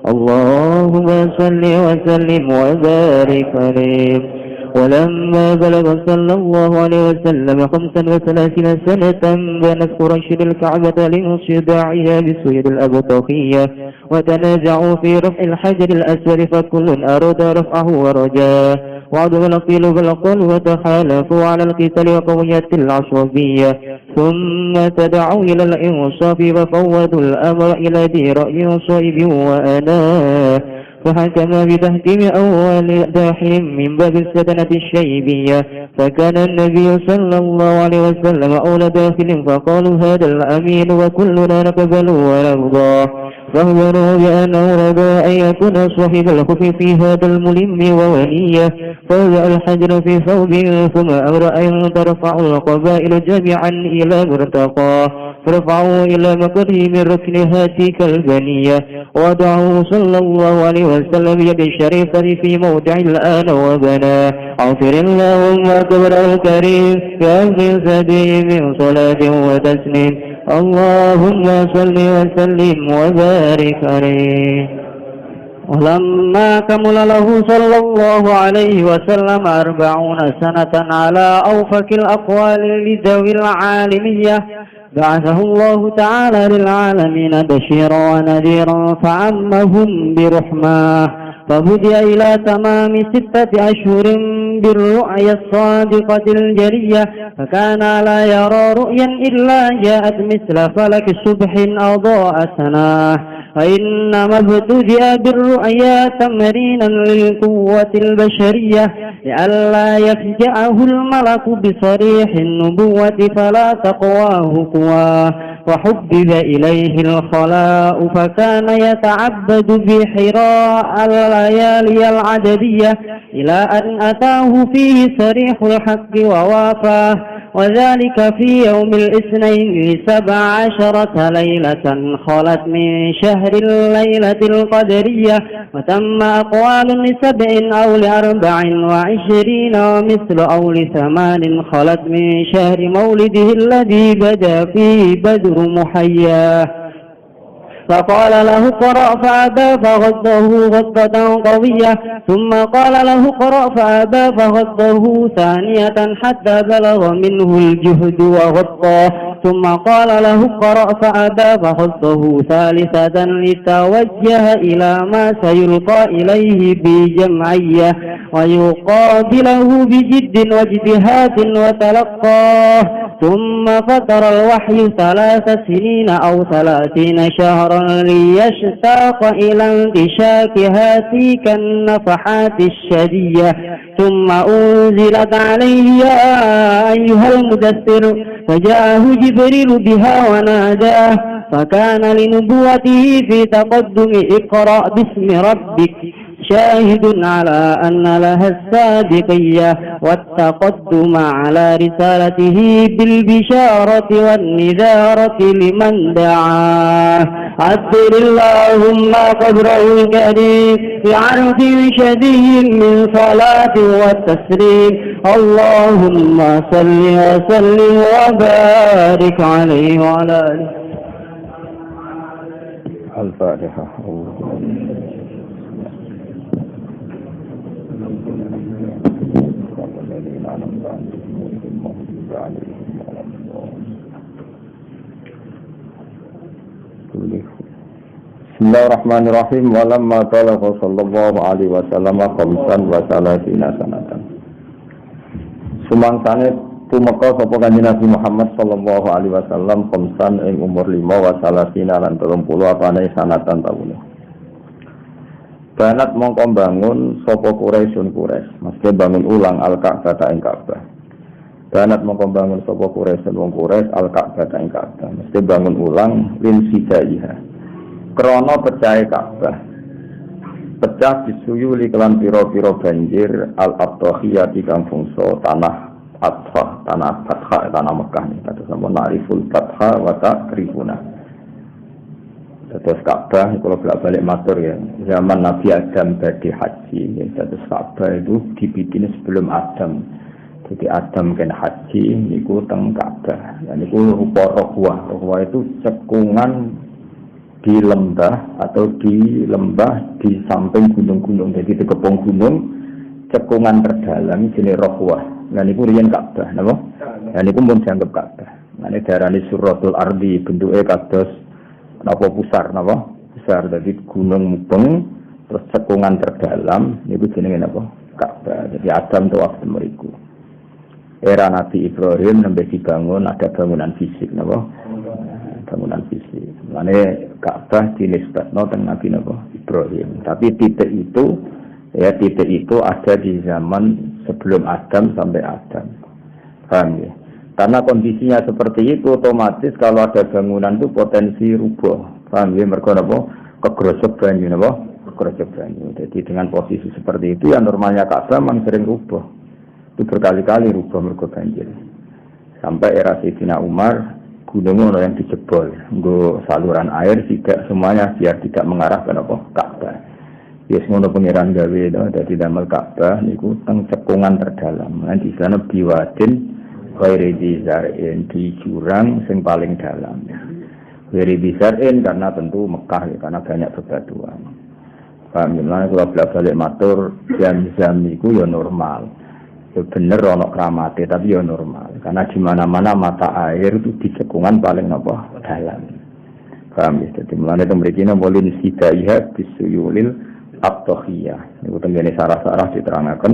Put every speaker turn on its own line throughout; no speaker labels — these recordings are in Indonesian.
اللهم صل وسلم وبارك عليه. ولما بلغ صلى الله عليه وسلم 35 سنة بنت قريش الكعبة لانصداعها بالسيد الأبطاخية، وتنازعوا في رفع الحجر الأسود، فكل أراد رفعه ورجاه، وعظم القيل بالقول وتحالفوا على القتال وقوية العصبية، ثم تدعوا إلى الإنصاف وفوضوا الأمر إلى ذي رأي صائب وأناه، فحكم بتحكيم أول داحم من باب السدنة الشيبية، فكان النبي صلى الله عليه وسلم أول داخل، فقالوا هذا الأمين وكلنا نقبل ونرضى، فأخبروا بأنه رضى أن يكون صاحب الخف في هذا الملم ووليه، فوضع الحجر في ثوب، ثم أمر أن ترفعوا القبائل جميعا إلى مرتقاه، فرفعوا إلى مقرهم الركن تلك البنية، وضعه صلى الله عليه وسلم يد الشريفة في موضع الآن وبناه. اغفر اللهم أكبر الكريم بأجل سبيل من صلاة وتسليم، اللهم صل وسلم وبارك عليه. ولما كمل له صلى الله عليه وسلم 40 سنة على أوفك الأقوال لذوي العالمية، بعثه الله تعالى للعالمين بشيرا ونذيرا فعمهم برحمة، فبدأ إلى تمام 6 أشهر بالرؤيا الصادقة الجلية، فكان لا يرى رؤيا إلا جاءت مثل فلك الصبح أضاء سناه، فإنما ابتدأ بالرؤيا تمرينا للقوة البشرية لئلا يفجعه الملك بصريح النبوة فلا تقواه قواه، وحبب إليه الخلاء فكان يتعبد في حراء الليالي العددية إلى أن أتاه فيه صريح الحق ووافاه، وذلك في يوم الاثنين 17 ليلة خلت من شهر الليلة القدرية، وتم أقوال ل7 أو ل24 ومثل أو ل8 خلت من شهر مولده الذي بدا فيه بدر محياه، فقال له اقرأ فأبى فغضه غضة قوية، ثم قال له اقرأ فأبى فغضه ثانية حتى بلغ منه الجهد وغطاه، ثم قال له اقرأ فأبى فغضه ثالثة لتوجه إلى ما سيلقى إليه بجمعية ويقابله بجد واجتهاد وتلقاه، ثم فتر الوحي 3 سنين أو 30 شهرا ليشتاق إلى انتشاك هاتيك النفحات الشدية، ثم أنزلت عليه يا أيها المدثر، فجاءه جبريل بها وناداه، فكان لنبوته في تقدم اقرأ باسم ربك شاهد على أن لها السابقية والتقدم على رسالته بالبشارة والنذارة لمن دعاه. عبر اللهم قدره الكريم بعرض شديد من صلاة والتسليم، اللهم صل وسلم وبارك عليه وعلى آله.
الفاتحة. Bismillahirrahmanirrahim. Walamma talaqo sallallahu alaihi wasallam khamsan wa salasina sanatan. Sumangsane tumeka sapa Kanjeng Nabi Muhammad sallallahu alaihi wasallam khamsan ing umur 5 wa salasina lan 30 apane sanatan taune. Banat mongko bangun sapa Quraisyun Quraisy, mesti bangun ulang Al-Ka'bah ta ing Ka'bah. Banat mongko bangun sapa Quraisyun wong Quraisy Al-Ka'bah ta ing Ka'bah, mesti bangun ulang lin sidaiha. Krana pecahe Ka'bah, pecah disuyuli kelan pira-pira banjir al-Abtahiyah kang fungso tanah Abtah, tanah Fathah, tanah Mekah nih, kata sama Nariful Fathah wa Takrifuna. Terus Ka'bah, kalau balik matur ya, zaman Nabi Adam badhe haji, ya, terus Ka'bah itu dibikin sebelum Adam. Jadi Adam kan haji, niku teng Ka'bah, niku rupa rohwah itu cekungan di lembah atau di samping gunung-gunung. Jadi di kepung gunung cekungan terdalam jenis Rohwah. Nah niku riyen Ka'bah napa? Nah niku pun dianggap Ka'bah. Nah ini darani Suratul Ardi bentuke kados napa pusar napa? Pusar dadi gunung mubeng terus cekungan terdalam niku jenenge napa? Ka'bah. Jadi Adam tawaf mriku. Era Nabi Ibrahim nembe dibangun ada bangunan fisik napa? Bangunan fisik. Mane Ka'bah dinisbatno teng Nabi napa? Ibrahim. Tapi titik itu ada di zaman sebelum Adam sampai Adam. Paham ya? Karena kondisinya seperti itu otomatis kalau ada bangunan itu potensi rubuh. Paham ya? Mergo napa? Kegrosok banyu napa? Kegrosok banyu. Jadi dengan posisi seperti itu ya normalnya Ka'bah memang sering rubuh. Itu berkali-kali rubah mergo banjir. Sampai era Sayyidina Umar, gunung yang dijebol, nggo saluran air tidak semuanya biar tidak mengarah ke Ka'bah. Yes ngono pengiran gawe to, dadi damel Ka'bah niku teng cekungan terdalam. Lan di sana biwadin ghairi bizarin di jurang sing paling dalam. Ghairi bizarin karena tentu Mekah ya, karena banyak bebatuan. Paham ya, kalau balik matur jam-jam niku ya normal. Ya bener ono kramate tapi ya normal karena di mana-mana mata air itu di cekungan paling apa dalam. Paham ya? Jadi mulane teng mriki napa lin sidaiha bisuyulil abtahiyah. Niku tengene sarah-sarah diterangkan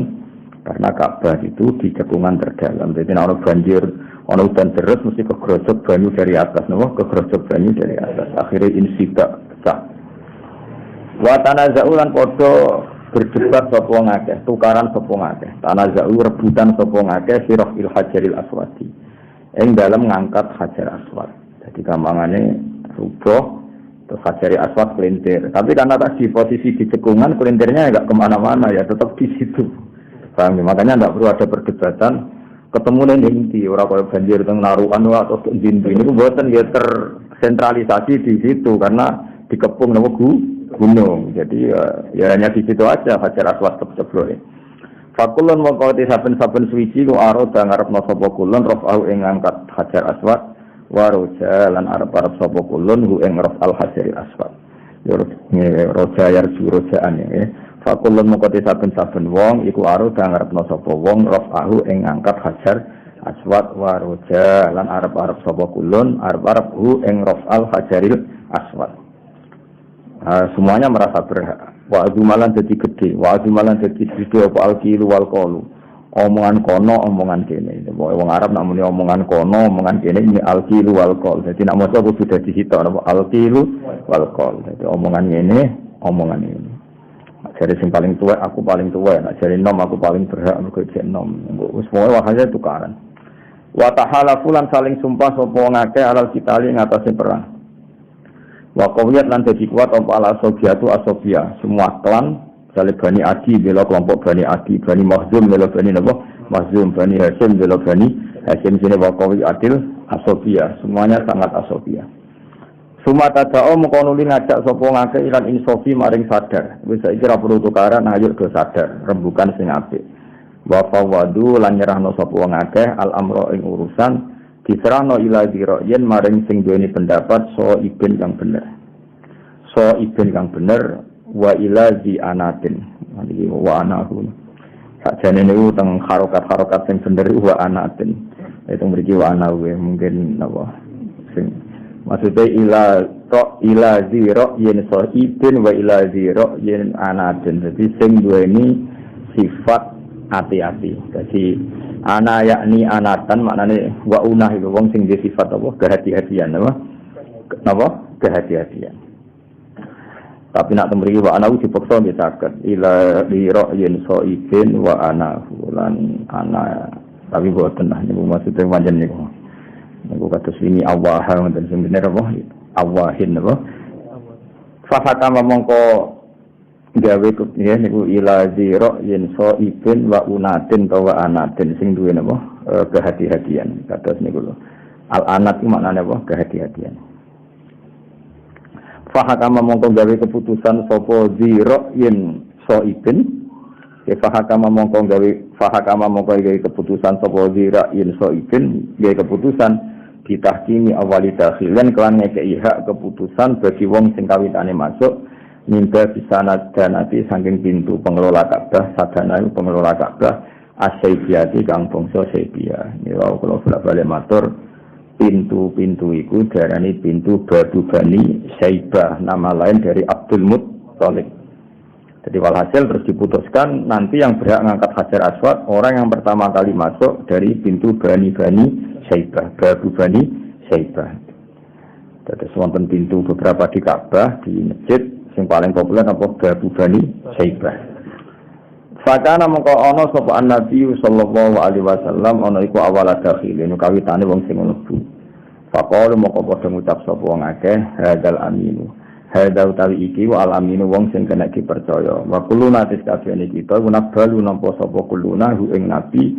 karena Ka'bah itu di cekungan terdalam. Jadi nek ana banjir, ana udan deras mesti kegrojok banyu dari atas, napa? Kegrojok banyu dari atas. Akhirnya insida pecah. Wa tanazaulan padha berdebat sapa ngakeh, tukaran sapa ngakeh. Tanazau rebutan sapa ngakeh sirah il hajaril aswadi. Ing dalam ngangkat hajar aswad. Jadi gampangane rubuh terus hajar aswad kelintir. Tapi karena tadi posisi di cekungan kelintirnya enggak kemana-mana ya tetap di situ. Paham? Makanya enggak perlu ada perdebatan ketemu ning ndi ora kaya banjir teng narukan atau ndi ini mboten ya tersentralisasi di situ karena dikepung napa gunung. Jadi ya hanya di situ aja hajar aswad ceblok. Fakulun mongko saben-saben suci ku arada ngarepno sapa kulun rafa'u ing ngangkat hajar aswad wa roja lan arep-arep sapa kulun hu ing raf'al hajar aswad. Ya roja yarju rojaan ya. Fakulun mongko saben-saben wong iku arada ngarepno sapa wong rafa'u ing ngangkat hajar aswad wa roja lan arep-arep sapa kulun arep-arep hu ing raf'al hajaril aswad. Semuanya merasa berhak. Wa azumalan jadi gede, wa azumalan jadi gede apa alkilu wal qalu. Omongan kono, omongan kene. Wong Arab nak muni omongan kono, omongan kene ini alkilu wal qal. Jadi nak maca kudu dadi sitok napa alkilu wal qal. Jadi omongan ngene, omongan ini. Jadi sing paling tua aku paling tua, nak jadi nom aku paling berhak mergo jek nom. Wis pokoke wahane tukaran. Wa tahalafulan saling sumpah sapa ngake alal kitali ngatasé perang. Wa qawiyat lan dadi kuat apa ala sobiatu asobia semua klan misalnya Bani Adi bela kelompok Bani Adi, Bani Mahzum bela Bani napa Mahzum, Bani Hasyim bela Bani Hasyim sini wa qawiyat asobia semuanya sangat asobia. Sumata da'o mengkonuli ngajak sapa ngake ilan insofi maring sadar wis saiki ora perlu tukaran ayo do sadar rembukan sing apik. Wa fawadu lan nyerahno sapa ngake al amro ing urusan diserahno ila diroyen maring sing duweni pendapat so ibn kang bener wa ila di anatin iki wa anahu sakjane niku teng harokat sing bener wa anatin itu mriki wa anahu mungkin napa sing maksude ila ziro yen so ibn wa ila ziro yen anatin dadi sing duweni sifat hati-hati. Jadi ana yakni anatan maknane wa unah itu wong sing duwe sifat apa kehati-hatian apa kehati-hatian. Tapi nak temriki wa ana dipaksa nggih saged ila li ra'yin saibin wa ana fulan ana tapi boten nah niku maksude pancen niku. Niku kados ini awaha wonten sing bener apa awahin apa. Fa hakama mongko gawe ya niku ila zira yen so ibn wa unatin wa anatin sing duwe napa kehati-hatian kados niku lho al anat iki maknane apa kehati-hatian. Fa hakama mongko gawe keputusan sapa zira yen so ibn fa hakama mongko gawe keputusan sapa zira yen so ibn gawe keputusan ditahkimi awali dakhilan kelan ngekei hak keputusan bagi wong sing kawitane masuk mimba bisa nadanati saking pintu pengelola Ka'bah sadana pengelola Ka'bah As-Saibiyati kang bangsa Saibiyah. Niku kula bolak-balik matur pintu-pintu iku diarani pintu Babu Bani Saibah, nama lain dari Abdul Muttalib. Jadi walhasil terus diputuskan nanti yang berhak ngangkat Hajar Aswad orang yang pertama kali masuk dari pintu Bani Saibah, Babu Bani Saibah. Terus wonten pintu beberapa di Ka'bah, di masjid yang paling populer apa Babu Bani Saibah. Fakana mongko ana sapa Nabi sallallahu alaihi wasallam ana iku awal dakhil kawitane wong sing mlebu. Faqala mongko padha ngucap sapa wong akeh hadal aminu. Hadal utawi iki wa al aminu wong sing kena dipercaya. Wa kuluna tis kabehane kita gunabalu nampa sapa kuluna hu ing nabi.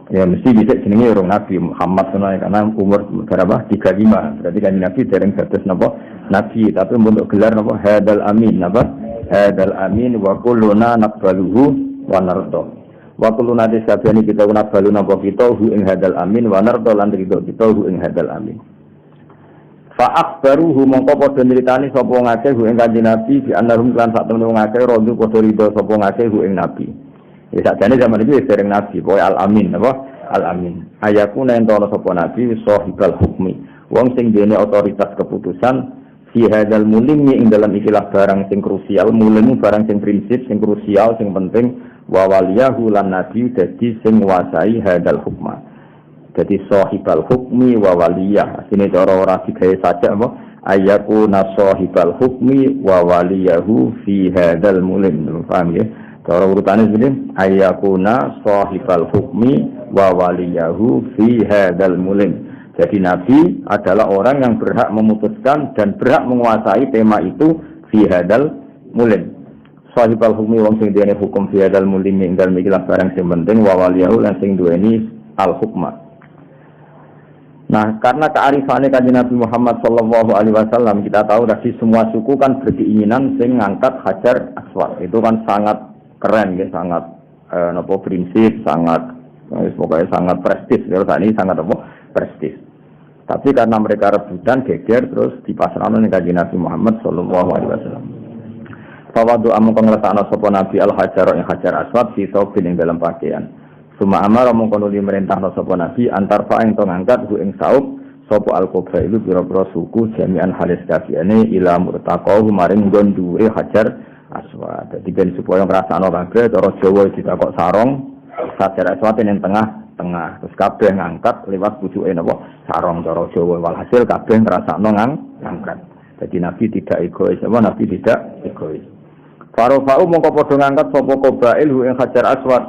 Ya mesti bisa jenenge orang Nabi Muhammad sallallahu karena umur berapa 35. Berarti kan Nabi dereng dados napa nabi tapi bentuk gelar napa hadal amin napa hadal amin wa kuluna naqbaluhu wa nardo. Wa kuluna tis kabehane kita gunabalu napa kita hu ing hadal amin wa nardo lan ridho kita hu ing hadal amin. Fa akhbaruhu mongko padha nyritani sapa ngakeh hu ing Kanjeng Nabi bi annahum lan sak temene ngakeh rodu padha ridho sapa ngakeh hu ing Nabi. Ya sakjane zaman iki dereng nabi, pokoke al-amin apa? Al-amin. Ayakuna entono sapa nabi sahibal hukmi. Wong sing dene otoritas keputusan fi hadzal mulimi ing dalam ikilah barang sing krusial, mulimu barang sing prinsip sing krusial sing penting wa waliyahu lan nabi dadi sing nguasai hadzal hukma. Jadi sahibal hukmi wa waliyah. Sini cara ora digawe saja apa? Ayakuna sahibal hukmi wa waliyahu fi hadzal mulim. Paham ya? Cara urutannya begini, ayakuna sahibal hukmi wa waliyahu fi hadzal mulim. Jadi Nabi adalah orang yang berhak memutuskan dan berhak menguasai tema itu fi hadzal mulim. Sahibal hukmi wong sing duweni hukum fi hadzal mulim ing dalem iki barang sing penting wa waliyahu lan sing duweni al hukma. Nah, karena kearifannya Kanjeng Nabi Muhammad sallallahu alaihi wasallam kita tahu tadi semua suku kan berkeinginan sing ngangkat Hajar Aswad. Itu kan sangat keren ya, sangat prinsip, sangat pokoknya sangat prestis. Kalau saat ini sangat prestis. Tapi karena mereka rebutan geger terus dipasrahkan dengan Kanjeng Nabi Muhammad sallallahu alaihi wasallam. Fawadu amung nglesakno sapa Nabi al-Hajar ing Hajar Aswad fi thawbin ing dalam pakaian. Suma amara mung kono dimerintahno sapa Nabi antar fa ing to ngangkat hu ing saub sapa al-qabailu pira-pira suku jami'an halis kafiane ila murtaqahu maring gondure Hajar Aswad. Jadi ben supaya ngrasakno kabeh cara Jawa ditakok sarong, Hajar Aswad ning tengah. Terus kabeh ngangkat lewat pucuke napa sarong cara Jawa. Walhasil kabeh ngrasakno ngangkat. Jadi Nabi tidak egois, Nabi tidak egois. Farofa'u mongko padha ngangkat sapa qabail ing Hajar Aswad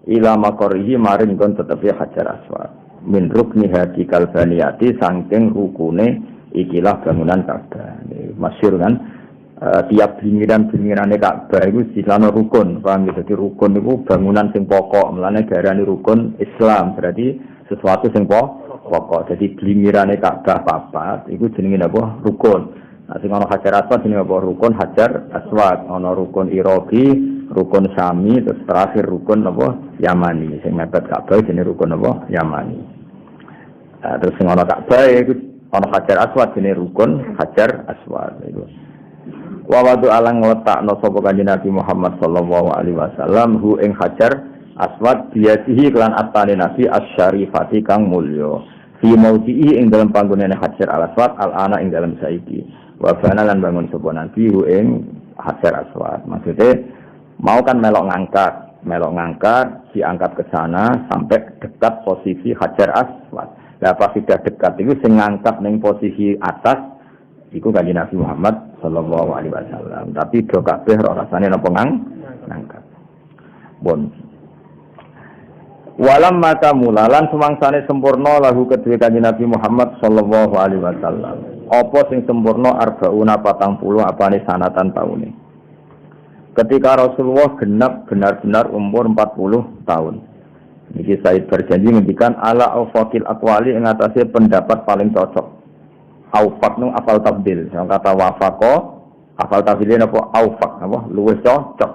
ila maqarihi maring kon tetepi Hajar Aswad. Min rukni hadi kalbaniyati saking rukune ikilah bangunan Ka'bah. Masyhur kan tiap pinggiran-pinggirannya Ka'bah itu istilahnya rukun, paham ya? Jadi rukun itu bangunan sing pokok, melane diarani rukun Islam, berarti sesuatu sing pokok. Jadi pinggirannya Ka'bah papat, itu jenenge apa? Rukun. Nah, sing ana Hajar Aswad jenenge apa? Rukun Hajar Aswad. Ana rukun Iraqi, rukun Syami, terus terakhir rukun apa? Yamani. Sing mepet Ka'bah jenenge rukun apa? Yamani. Nah, terus sing ana Ka'bah itu ana Hajar Aswad jenenge rukun Hajar Aswad itu. Wa wadu alang letakno sapa Kanjeng Nabi Muhammad sallallahu alaihi wasallam hu ing Hajar Aswad biasihi kelan astane Nabi asy-syarifati kang mulya fi maudhi'i ing dalam panggonane Hajar Aswad al-ana ing dalam saiki wa bana lan bangun sapa Nabi hu ing Hajar Aswad. Maksudnya mau kan melok ngangkat diangkat ke sana sampai dekat posisi Hajar Aswad. Lah pas sudah dekat itu sing ngangkat ning posisi atas iku Kanjeng Nabi Muhammad sallallahu alaihi wasallam. Tapi do kabeh rasane napa ngangkat. Bon. Walam maka mulalan sumangsane sempurna lahu kedue Kanjeng Nabi Muhammad sallallahu alaihi wasallam. Apa sing sempurna arbauna 40 apane sanatan taune. Ketika Rasulullah genap benar-benar umur 40 tahun. Niki Said berjanji ngendikan ala aufaqil aqwali ing atase pendapat paling cocok. Aufaq nu afal tabdil. Yang kata wafaqo afal tabdil apa aufaq apa luwih cocok.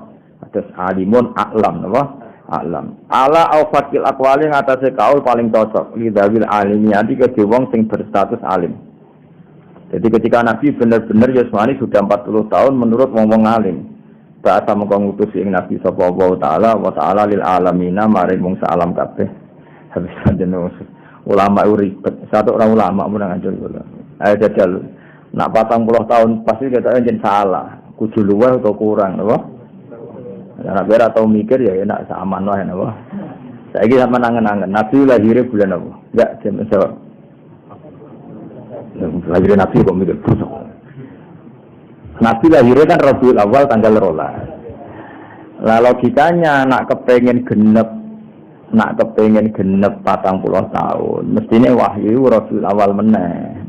Terus alimun a'lam apa alam. Ala au fakil aqwali ngatasé kaul paling cocok lidawil alimiyati ke wong sing berstatus alim. Jadi ketika Nabi benar-benar Yusmani sudah 40 tahun menurut wong-wong alim. Bahasa mengko ngutus ing Nabi sapa wa ta'ala lil alamina mari mung salam kabeh. Habis jeneng ulama ribet. Satu orang ulama mun ngancur kula. Ayo jajal. Nak 40 tahun pasti kita jen salah. Kudu luwih atau kurang apa? Nek ora tau mikir ya enak saman wae napa. Saiki sampean nangen-nangen Nabi lahir bulan apa? Enggak jam esuk. Lahir Nabi kok mikir busuk. Nabi lahir kan Rabiul Awal tanggal 12. Lah logikanya nak kepengen genep 40 tahun, mestine wahyu Rabiul Awal meneh.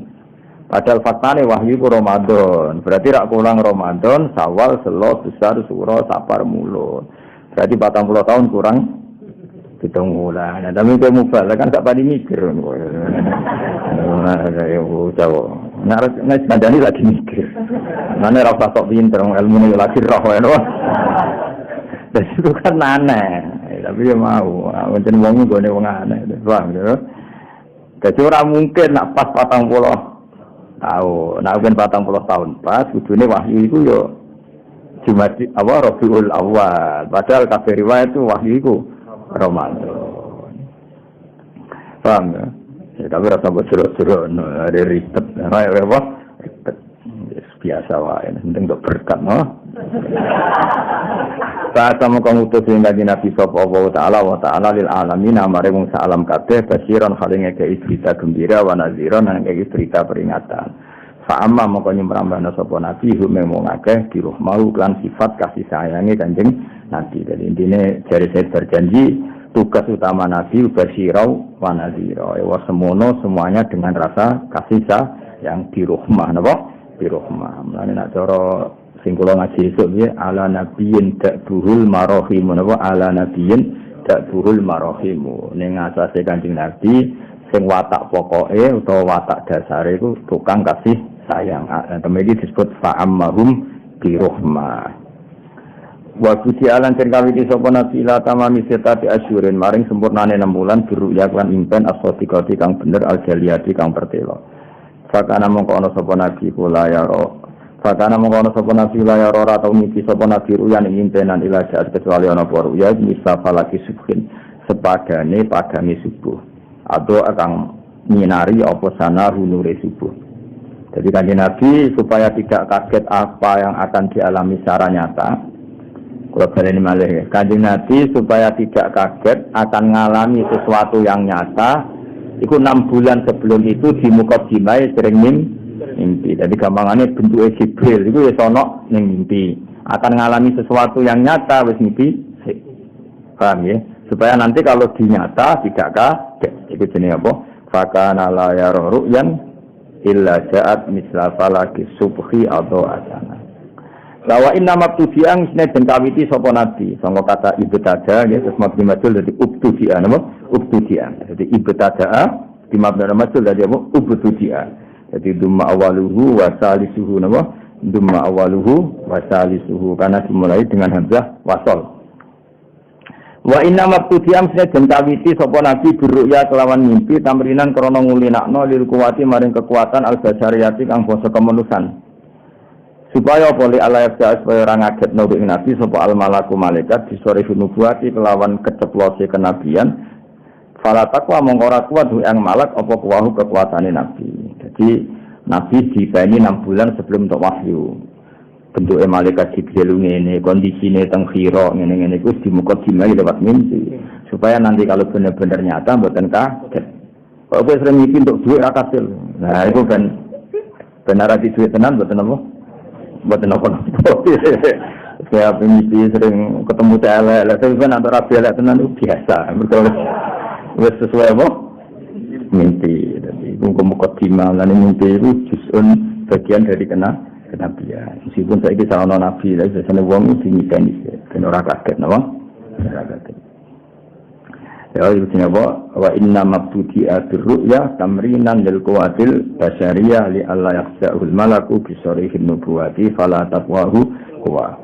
Padahal faktane wahyu ku Ramadan. Berarti rak kurang Ramadan, Syawal, Selo, Besar, Suro, Safar, Mulud. Berarti 40 tahun kurang 7 bulan. Nah, tapi kowe mubal kan gak pati mikir. Nah, ya Jawa. Nek ngandani lagi mikir. Mane ra usah sok pinter ilmune lagi roh wae. Jadi itu kan aneh. Tapi ya mau, pancen wong gone wong aneh. Paham ya? Dadi ora mungkin nak pas 40 tahu, nak ben 40 tahun pas kudune wahyu iku yo Jumat apa Rabiul Awal. Padahal kabeh riwayat itu wahyu iku Ramadan. Paham ya? Ya tapi rasa bocor-bocor ada ribet. Apa? Ribet. Biasa wae, penting untuk berkat, no. Saat sama kang utus ing kanjeng Nabi sallallahu wa ta'ala lil alamin amare wong salam kabeh basiran halinge ke berita gembira wa naziran nang ke berita peringatan. Fa amma moko nyemrambana sapa nabi humeng wong akeh diruh mau lan sifat kasih sayange kanjeng Nabi. Jadi intine jare saya berjanji tugas utama nabi basirau wa nazira. Ya semono semuanya dengan rasa kasih sayang dirahmah napa? Dirahmah. Mulane nek cara sing kula ngaji esuk piye ala nabiyyin ta'buhul marahim napa ala nabiyyin ta'buhul marahim ning asase Kanjeng Nabi sing watak pokoke utawa watak dasare iku tukang kasih sayang. Temene disebut fa'ammahum bi rahmah. Wa kudialan ten kawiti sapa nabi la tamami setati asyurin maring sempurnane 6 bulan biru ya lan impen as-sadiqati kang bener al-jaliyati kang pertelo. Fakana mongko ana sapa nabi kula ya ro Fakana mengkono sapa nabi la ora tau mimpi sapa nabi ruyan ing impenan ila saat kecuali ana apa ruya misal falaki subhin sepadane padane subuh atau akan nyinari apa sana nure subuh. Jadi kanjeng Nabi supaya tidak kaget apa yang akan dialami secara nyata. Kalau baleni malih kanjeng Nabi supaya tidak kaget akan mengalami sesuatu yang nyata. Iku 6 bulan sebelum itu di mukadimah sering mimpi. Jadi gampangannya bentuknya Jibril itu ya sono ning mimpi. Akan mengalami sesuatu yang nyata wis mimpi. Paham ya? Supaya nanti kalau dinyata tidak kaget. Itu jenenge apa? Fakana la yara ru'yan illa ja'at misla falaki subhi atau asana. Lawa inna mabtudi'an isne den kawiti sapa nabi. Sangka kata ibtada ya terus mabni majul dadi ubtudi'an apa? Ubtudi'an. Jadi ibtada di mabni majul dadi apa? Ubtudi'an. Jadi dumma awaluhu wa salisuhu napa? Dumma awaluhu wa salisuhu karena dimulai dengan hamzah wasal. Wa inna mabtudi'am den kawiti sapa nabi biruya kelawan mimpi tamrinan krana ngulinakno lil kuwati maring kekuatan al-basariyati kang basa kemanusan. Supaya boleh Allah supaya ora ngagetno ing nabi sapa al-malaku malaikat disore nubuwati kelawan keceplose kenabian. Fala takwa mongko ora kuat yang malak apa kuwahu kekuatane nabi. Jadi nabi dibani 6 bulan sebelum untuk wahyu. Bentuknya malaikat Jibril ngene, kondisine teng khira ngene-ngene iku di mukadimah lewat mimpi. Supaya nanti kalau benar-benar nyata mboten kaget. Kok wis sering mimpi untuk duit ra kasil. Nah, itu kan benar di duit tenan mboten apa? Mboten apa. Saya mimpi sering ketemu elek, tapi kan antara elek tenan itu biasa. Betul. Wis sesuai apa? Mimpi. Jadi mukadimah lan mimpi itu juz'un bagian dari kenabian. Meskipun saya ini salah nabi, tapi biasanya wong itu dinikani, dan orang kaget, nama? Orang kaget. Ya, itu apa? Wa inna mabtudi'a birru'ya tamrinan lil kuwatil basyariyah li Allah yakhsa'ul malaku bisorihin nubuwati fala taqwahu kuwa.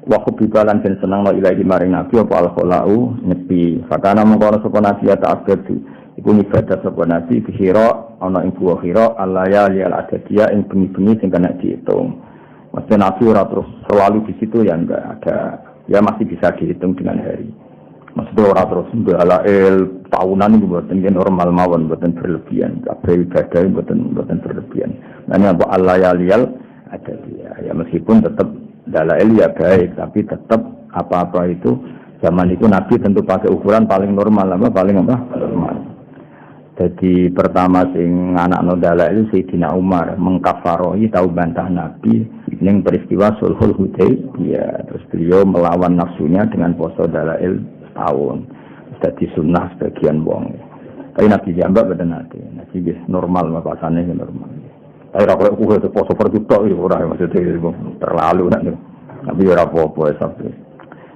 wa kubibalan den senengno ilahi maring nabi apa al-khalau nyepi fakana mengkono sapa nabi ta'abbadu iku ibadah sapa nabi bihira ana ing buah hira al-layali al-adadiyah ing bengi-bengi sing kena dihitung. Maksudnya nabi ora terus selalu di situ ya enggak ada, ya masih bisa dihitung dengan hari. Maksudnya ora terus mbalail tahunan itu mboten normal mawon, mboten berlebihan, kabeh ibadah mboten berlebihan. Nah ini apa al-layali al-adadiyah ya meskipun tetap dalail ya baik, tapi tetap apa-apa itu zaman itu Nabi tentu pakai ukuran paling normal normal. Jadi pertama sing anak dalail Sayyidina Umar mengkafarohi tahu bantah Nabi ning peristiwa Sulhul Hudaybiyah. Terus beliau melawan nafsunya dengan poso dalail tahun. Jadi sunnah sebagian wong. Tapi Nabi jambak bener nanti. Nabi normal makasane normal. Tapi ora kok itu poso perjutok itu ora maksudnya terlalu nak. Nabi ora apa-apa sampai.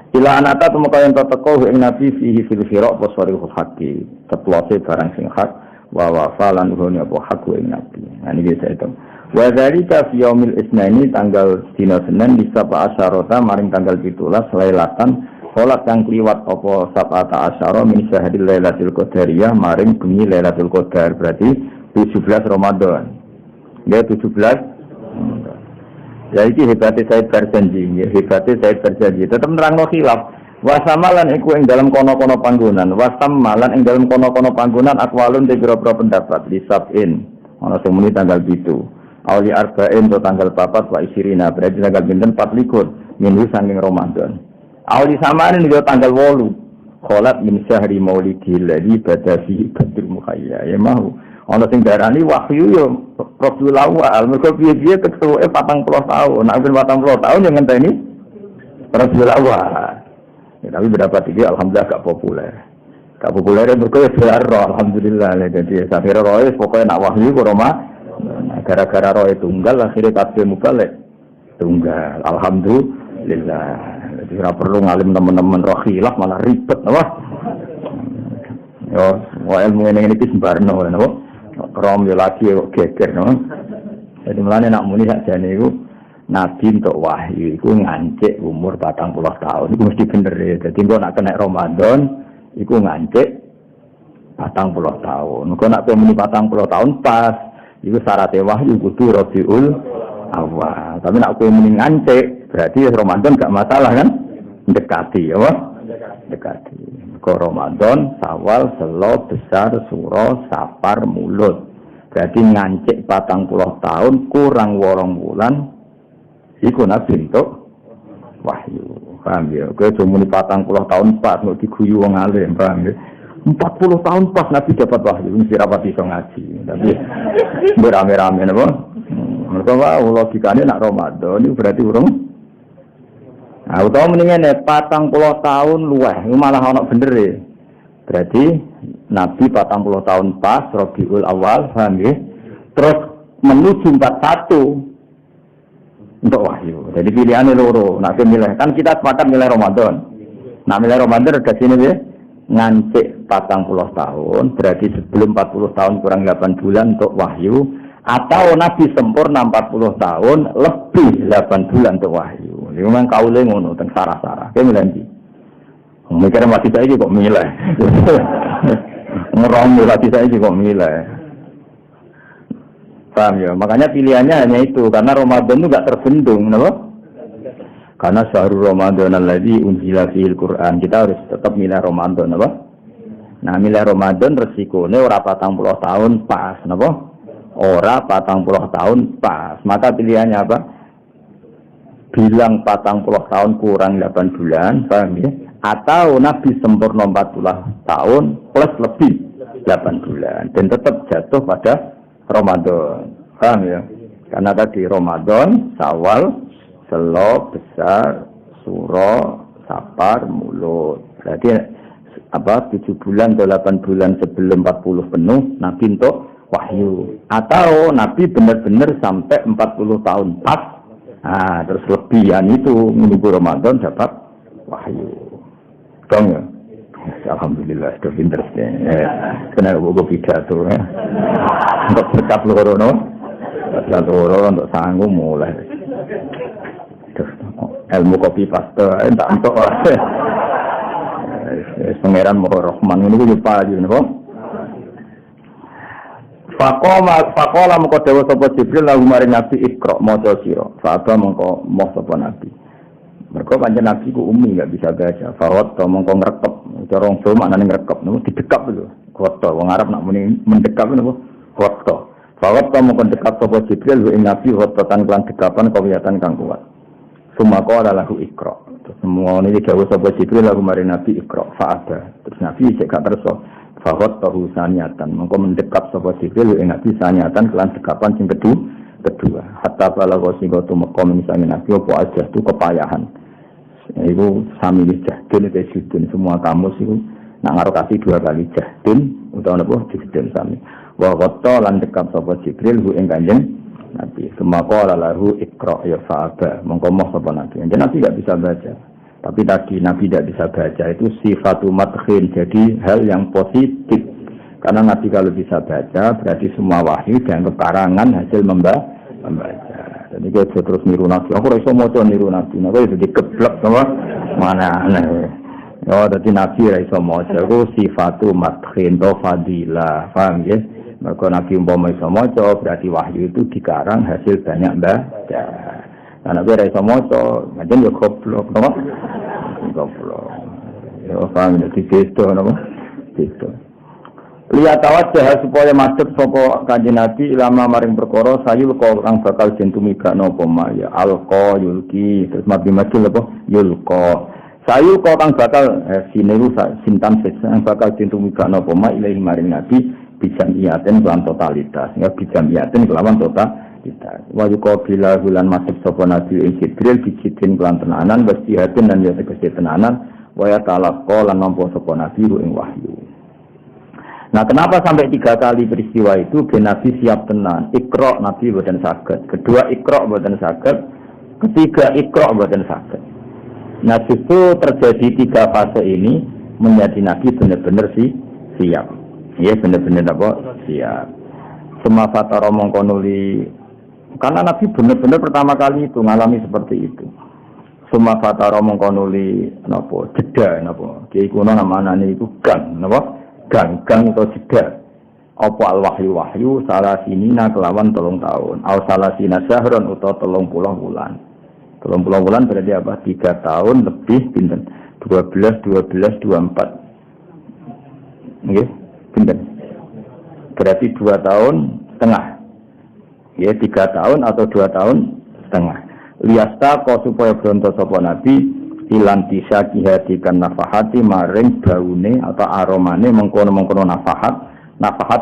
Ila anata temeka yen teko ing Nabi fihi fil khira wa sharihul haqqi. Teplose barang sing hak wa wafalan hone apa hak ing Nabi. Nah niki saya itu. Wa dzalika fi yaumil isnaini tanggal dina Senin di Sab'a Asyarata maring tanggal 17 lailatan salat kang kliwat apa Sab'ata Asyara min syahadil lailatul qadariyah maring bengi lailatul qadar berarti 17 Ramadan. Ya 17 ya iki hebatnya saya berjanji tetap nerangno khilaf wasamalan iku ing dalam kono-kono panggonan wasamalan ing dalam kono-kono panggonan akwalun te pira-pira pendapat di sab'in ana sing muni tanggal 7 awli arba'in to tanggal 4 wa isirina berarti tanggal pinten 24 minggu saking Ramadan awli samanin yo tanggal 8 kholat min syahri maulidil ladzi badasi badrul mukhayya ya mau ana sing darani wahyu yo Rasul awal mergo piye-piye kesuwe 40 tahun nek 40 tahun yang ngenteni Rasul awal ya, tapi berapa tiga alhamdulillah gak populer mergo ya alhamdulillah jadi sampai roe pokoknya nak wahyu kok Roma gara-gara roe tunggal akhirnya kabeh mubalik tunggal alhamdulillah jadi ora perlu ngalim teman-teman roh khilaf malah ribet apa yo wae ngene iki sembarno napa rom yo lagi kok geger no. Jadi mulane nak muni sakjane iku nabi entuk wahyu iku ngancik umur 40 tahun. Iku mesti bener ya. Dadi engko nak kena Ramadan iku ngancik 40 tahun. Engko nak muni 40 tahun pas iku syaratnya wahyu kudu Rabiul Awal. Tapi nak kowe muni ngancik berarti Ramadan gak masalah kan? Dekati apa? Dekati. Ke Ramadan, Sawal, Selo, Besar, Suro, Sapar, Mulut. Berarti ngancik 40 tahun kurang 8 bulan. Iku nabi entuk wahyu. Paham ya? Kowe cuma 40 tahun pas mau diguyu wong alim, paham ya? 40 tahun pas nabi dapat wahyu, mesti rapat iso ngaji. Tapi berame-rame napa? Mergo wae logikane nak Ramadan itu berarti urung. Nah, utawa mendingan 40 tahun luweh, malah ana bener e. Berarti Nabi 40 tahun pas Rabiul Awal, paham nggih? Terus menuju 41 untuk wahyu. Jadi pilihannya loro, nak milih. Kan kita sepakat milih Ramadan. Nah, milih Ramadan ada sini nggih. Ngancik 40 tahun, berarti sebelum 40 tahun kurang 8 bulan untuk wahyu. Atau Nabi sempurna 40 tahun lebih 8 bulan untuk wahyu. Ini memang kaule ngono teng sarah-sarah. Kayak milih ndi? Mikir mati saiki kok milih. Ngerong mati saiki kok milih. Paham ya? Makanya pilihannya hanya itu karena Ramadan itu enggak terbendung, napa? Karena syahrul Ramadan alladzi unzila fihil Qur'an. Kita harus tetap milih Ramadan, napa? Nah, milih Ramadan resikone ora 40 tahun pas, napa? Ora 40 tahun pas. Maka pilihannya apa? Bilang 40 tahun kurang 8 bulan, paham ya? Atau Nabi sempurna 40 tahun plus lebih 8 bulan. Dan tetap jatuh pada Ramadan. Paham ya? Karena tadi Ramadan, Syawal, Selo, Besar, Suro, Sapar, Mulut. Berarti apa 7 bulan atau 8 bulan sebelum 40 penuh Nabi untuk wahyu. Atau Nabi benar-benar sampai 40 tahun pas. Nah, terus lebihan itu menunggu Ramadan dapat wahyu. Dong ya? Alhamdulillah, sudah pinter sih. Kena gue pidato ya. Untuk berkat loro no. Berkat loro untuk sanggup mulai. ilmu copy paste tak entuk. Pangeran Rahman ngono ku yo payu napa. Faqala mengko dawuh sapa Jibril lagu maring Nabi Iqra maca sira. Fa'aba mengko moh sapa Nabi. Mergo pancen Nabi ku umi enggak bisa baca. Fawat to mengko ngrekep. Cara wong Jawa maknane ngrekep niku didekap lho. Koto wong Arab nak muni mendekap niku koto. Fawat to mengko dekap sapa Jibril ing Nabi kototan kelan dekapan kawiyatan kang kuat. Sumako lahu Iqra. Semua ini dawuh sapa Jibril lagu maring Nabi Iqra. Fa'ada. Terus Nabi sik gak terso. Fahot tahu saniatan, mengko mendekap sapa Jibril ing Nabi saniatan kelan dekapan sing kedua. Hatta bala sing goto mekom misalnya Nabi apa aja tu kepayahan. Iku sami jahdun itu jahdun semua kamus iku nak ngarokasi 2 kali jahdun utawa napa jahdun sami. Wa qatta lan dekap sapa Jibril ing Kanjeng Nabi. Semaka lahu Iqra ya fa'aba. Mengko moh sapa Nabi. Nabi enggak bisa baca. Tapi tadi Nabi tidak bisa baca itu sifatu madkhin, jadi hal yang positif. Karena Nabi kalau bisa baca berarti semua wahyu dianggap karangan hasil membaca. Jadi dia terus niru Nabi. Aku rasa mau niru Nabi. Nabi itu dikeblek sama mana aneh. Oh, jadi Nabi rasa mau aku sifatu madkhin atau fadilah, paham ya? Maka Nabi umpama iso maca berarti wahyu itu dikarang hasil banyak baca. Anak gue dari semoto, macam yo goblok, nama? Goblok. Yo paham jadi itu, nama? Itu. Lihat awak supaya masuk sopo kanjeng Nabi ilama maring perkara sayul kau orang bakal jentumika nopo maya alko yulki terus mati macul apa yulko sayul kau orang bakal sineru sintan sesang bakal jentumika nopo maya ilahi maring Nabi bijam iaten kelan totalitas, ya bijam iaten kelawan total. Wa yuqabila bulan masuk sapa Nabi Jibril bijidin kelan tenanan wasihatin dan ya tegese tenanan wa ya talaqqa lan nampa sapa Nabi ing wahyu. Nah, kenapa sampai 3 kali peristiwa itu ben Nabi siap tenan? Iqra Nabi boten saged, kedua Iqra boten saged, ketiga Iqra boten saged. Nah, justru terjadi 3 fase ini menjadi Nabi benar-benar siap. Ya benar-benar apa? Siap. Semua fatara mongko nuli karena Nabi benar-benar pertama kali itu ngalami seperti itu. Semua fatara mongko nuli napa jeda napa. Ki kuno namane iku gang napa? Gang atau jeda. Apa al wahyu salah sinina kelawan 3 tahun. Au salah sina syahron utawa 30 bulan. 30 bulan berarti apa? 3 tahun lebih pinten? 12 24. Nggih, pinten? Berarti 2 tahun setengah. Ya 3 tahun atau 2 tahun setengah. Liyasta kau supaya bronto sapa Nabi ilan tisaki hatikan nafahati maring baune atau aromane mengkono-mengkono nafahat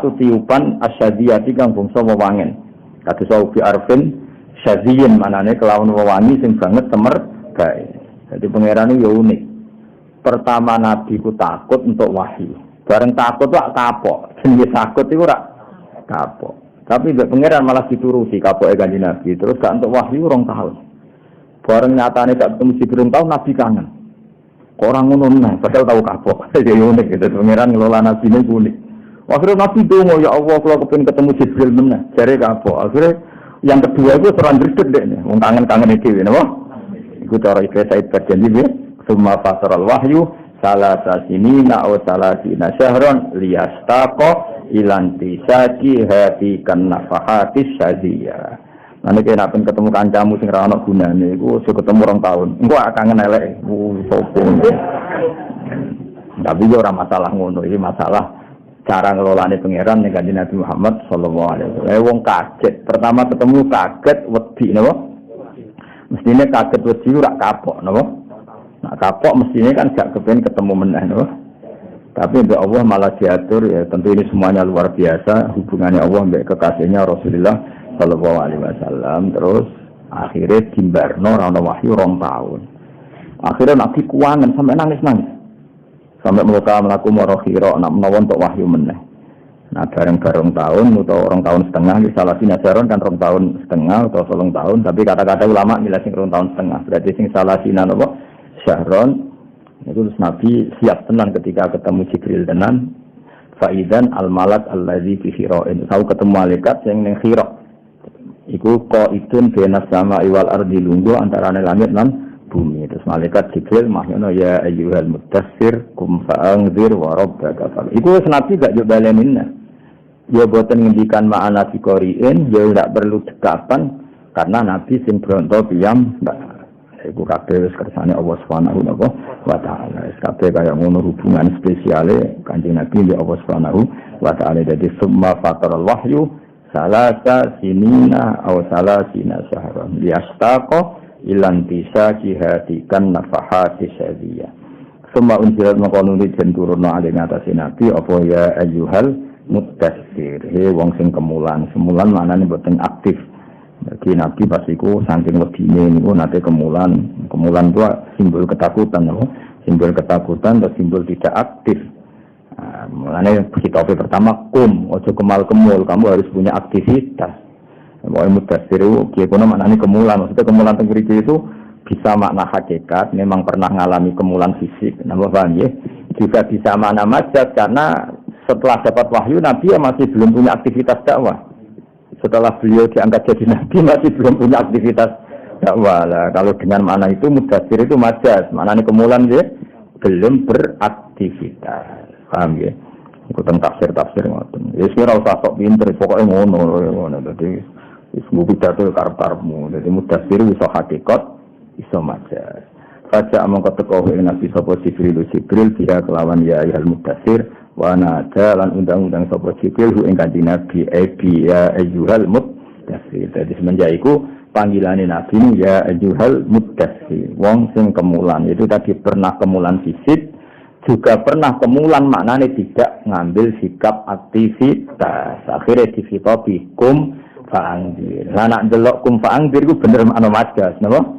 itu tiupan asyadiyati kang bangsa wewangen. Kados ubi arfin syadiyin manane kelawan wewangi sing banget temer bae. Jadi pangeran yo unik. Pertama Nabi ku takut untuk wahyu. Bareng takut wak kapok. Jenenge takut iku ora kapok. Tapi pangeran malah dituruti kapoke Kanjeng Nabi. Terus gak untuk wahyu 2 tahun. Bareng nyatane gak ketemu Jibril tahun Nabi kangen. Orang ngono nah, padahal tahu kapok. Jadi unik gitu. Pangeran ngelola Nabi ini unik. Akhirnya Nabi dongo ya Allah kalau kepengin ketemu Jibril meneh. Jare kapok. Akhirnya yang kedua itu terlanjur gede nih. Wong kangen-kangen iki napa? Iku cara iki Said berjanji ya. Summa fasaral wahyu salasa sinina aw salasina syahron liyastaqa ilanti saki hati kan nafahatis syadiyah. Nanti kena pen ketemu kancamu sing ra ono gunane iku aja ketemu 2 tahun. Engko kangen elek sopo. Tapi yo ora masalah ngono, iki masalah cara ngelolane pangeran ning Kanjeng Nabi Muhammad sallallahu alaihi wasallam. Wong kaget, pertama ketemu kaget wedi napa? Mestine kaget wedi ora kapok napa? Nah kapok mestine kan gak kepen ketemu meneh napa? Tapi mbak Allah malah diatur ya tentu ini semuanya luar biasa hubungannya Allah mbak kekasihnya Rasulullah sallallahu alaihi wasallam. Terus akhirnya dimbarno ora ono wahyu 2 tahun. Akhirnya Nabi kuangan sampai nangis-nangis. Sampai melaku marakhira nak menawa untuk wahyu meneh. Nah bareng-bareng tahun atau 2 tahun setengah di salah sinasaron kan 2 tahun setengah atau 3 tahun tapi kata-kata ulama milih sing 2 tahun setengah. Berarti sing salah sinan apa? Syahron. Itu Nabi siap tenang ketika ketemu Jibril tenan. Faidan al-malak allazi fi khira'in. Tahu ketemu malaikat yang ning khira'. Iku qaidun bainas sama'i wal ardi lungguh antara langit lan bumi. Terus malaikat Jibril mahyono ya ayyuhal mudaththir kum fa'anzir wa rabbaka fa. Iku wis nabi gak yo balenin. Ya boten ngendikan ma'ana sikoriin, ya ndak perlu dekapan karena nabi sing bronto piyam mbak. Iku kabeh wis kersane Allah Subhanahu wa taala. Kabeh kaya ngono hubungan spesiale Kanjeng Nabi mbek Allah Subhanahu wa taala. Dadi summa fataral wahyu salasa sinina aw salasina syahran liyastaqa ilan tisa jihadikan nafahati syadiyah. Summa unzilat maqanuni den turunno ali ngatasi Nabi apa ya ayyuhal mudaththir. He wong sing kemulan. Semulan maknane boten aktif. Jadi Nabi pasiku saking wedine niku nate kemulan itu simbol ketakutan simbol ketakutan atau simbol tidak aktif. Mulane kita pertama ojo kemal-kemul, kamu harus punya aktivitas. Pokoke mudaththir iki kono maknane kemulan, maksudnya kemulan teng mriki itu bisa makna hakikat, memang pernah ngalami kemulan fisik. Napa paham ya? Juga bisa makna majaz karena setelah dapat wahyu Nabi ya masih belum punya aktivitas dakwah. Setelah beliau diangkat jadi nabi masih belum punya aktivitas dakwah. Kalau dengan makna itu mudaththir itu majaz, maknanya kemulan dia belum beraktivitas. Paham ya? Ikutan tafsir ngoten. Ya ora usah sok pinter, pokoke ngono. Dadi wis pidato karep-karepmu. Dadi mudaththir iso hakikat, iso majaz. Faja mongko teko Nabi sapa Jibril dia kelawan ya ayyuhal mudaththir wa nada lan undang-undang sapa Jibril hu ing Kanjeng Nabi ya ayyuhal mudaththir. Dadi semenjak iku panggilane Nabi ya ayyuhal mudaththir. Wong sing kemulan itu tadi pernah kemulan fisik, juga pernah kemulan maknane tidak ngambil sikap aktivitas. Akhirnya difitopi kum fa'angdir. Lah nak delok kum fa'angdir ku bener makna majaz, napa?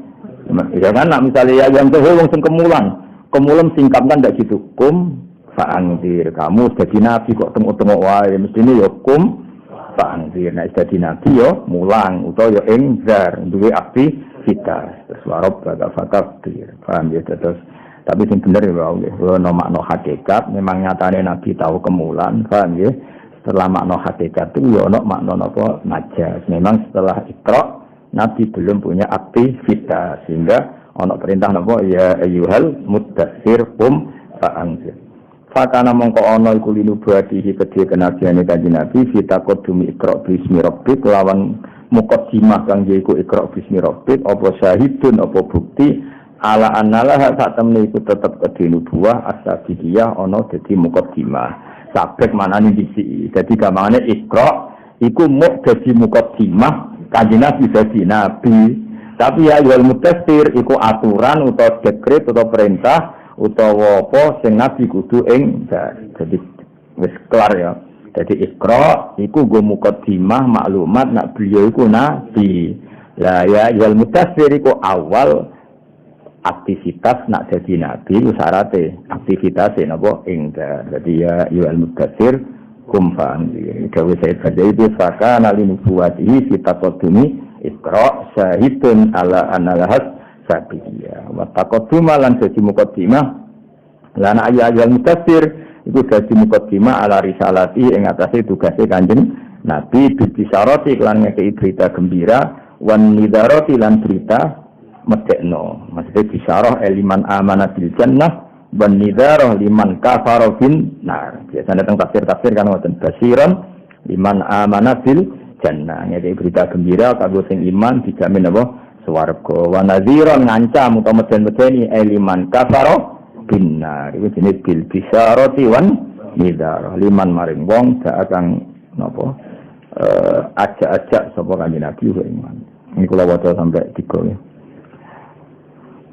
Ya kan nak misalnya yang tuh wong sing kemulan singkatkan ndak gitu kum fa'angdir. Kamu jadi nabi kok tengok-tengok wae mestine ya kum fa'angdir. Nek jadi nabi yo mulang utawa yo engzar duwe aktivitas. Terus warab bakal fakir. Paham ya terus. Tapi sing bener ya ono makna hakikat memang nyatane nabi tahu kemulan, paham ya? Setelah makna hakikat itu ya ono makna napa majaz. Memang setelah Iqra nabi belum punya aktivitas sehingga ono perintah napa ya ayyuhal mudaththir qum fa'anzir. Fakana mongko ono iku linubuatihi kedhe kenabiane Kanjeng Nabi fitaqaddumi Iqra bismi rabbik lawan muqaddimah kang yaiku Iqra bismi rabbik apa syahidun apa bukti ala annalah sak temne iku tetep kedhe nubuwah as-sabidiyah ana dadi muqaddimah. Sabek manane disi. Dadi gampangane Iqra iku muk dadi muqaddimah Kanjeng Nabi dadi nabi. Tapi ya wal mudaththir iku aturan utawa dekret utawa perintah utawa apa sing nabi kudu ing jadi wis kelar ya. Jadi Iqra iku go muqaddimah maklumat nak beliau iku nabi. Lah ya wal mudaththir iku awal aktivitas nak jadi nabi itu syaratnya aktivitasnya napa enggar. Jadi ya wal mudaththir kum fa'anzir. Gawe saya baca itu fakana linubuwatihi fitaqaddumi Iqra syahidun ala analahas sabiyah wa taqadduma lan dadi muqaddimah lan ayat mudaththir iku dadi muqaddimah ala risalati ing atase tugase Kanjeng Nabi bisyarati lan ngekei berita gembira wan nidharati lan berita medekno. Maksudnya bisyarah liman amana bil jannah wan nidharah liman kafara bin nar. Biasane teng tafsir-tafsir kan wonten basiran liman amana bil jannah. Ngekei berita gembira kanggo sing iman dijamin apa swarga. Wa nadhiran ngancam utawa meden-medeni liman kafara bin nar. Iku jenis bil bisyarati wan nidharah liman maring wong sak kang napa ajak-ajak sapa Kanjeng Nabi iman. Ini kula waca sampai 3 ya.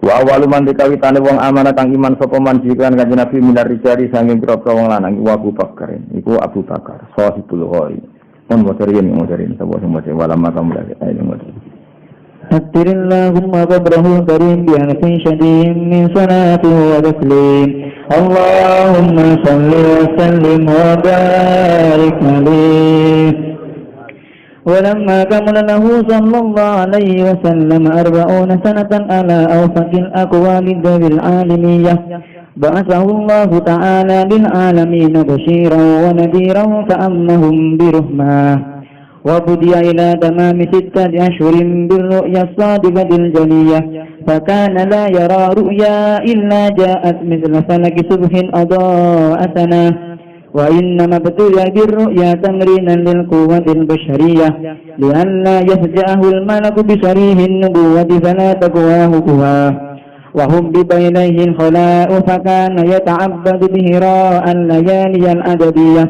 Wa awalu man dikawitane wong amanah kang iman sapa man jikan Kanjeng Nabi minar rijali sanging pira-pira wong lanang iku Abu Bakar. Iku Abu Bakar sahibul ghori. Mun motorin sapa sing maca wala makam lagi ayo ngoten.
Allahumma qabrahu karim bi anfin shadid min salati wa taslim. Allahumma salli wa sallim wa barik alaihi. ولما كمل له صلى الله عليه وسلم 40 سنة على أوفق الأقوال ذوي العالمية بعثه الله تعالى للعالمين بشيرا ونذيرا كأنهم برحمة وبدي إلى تمام 6 أشهر بالرؤيا الصادقة الجلية فكان لا يرى رؤيا إلا جاءت مثل فلك صبح أضاء سنة وإنما ابتلي بالرؤيا تمرينا للقوة البشرية لئلا يفجأه الملك بصريح النبوة فلا تقواه قواه وهبب إليه الخلاء فكان يتعبد بهراء الليالي الأبدية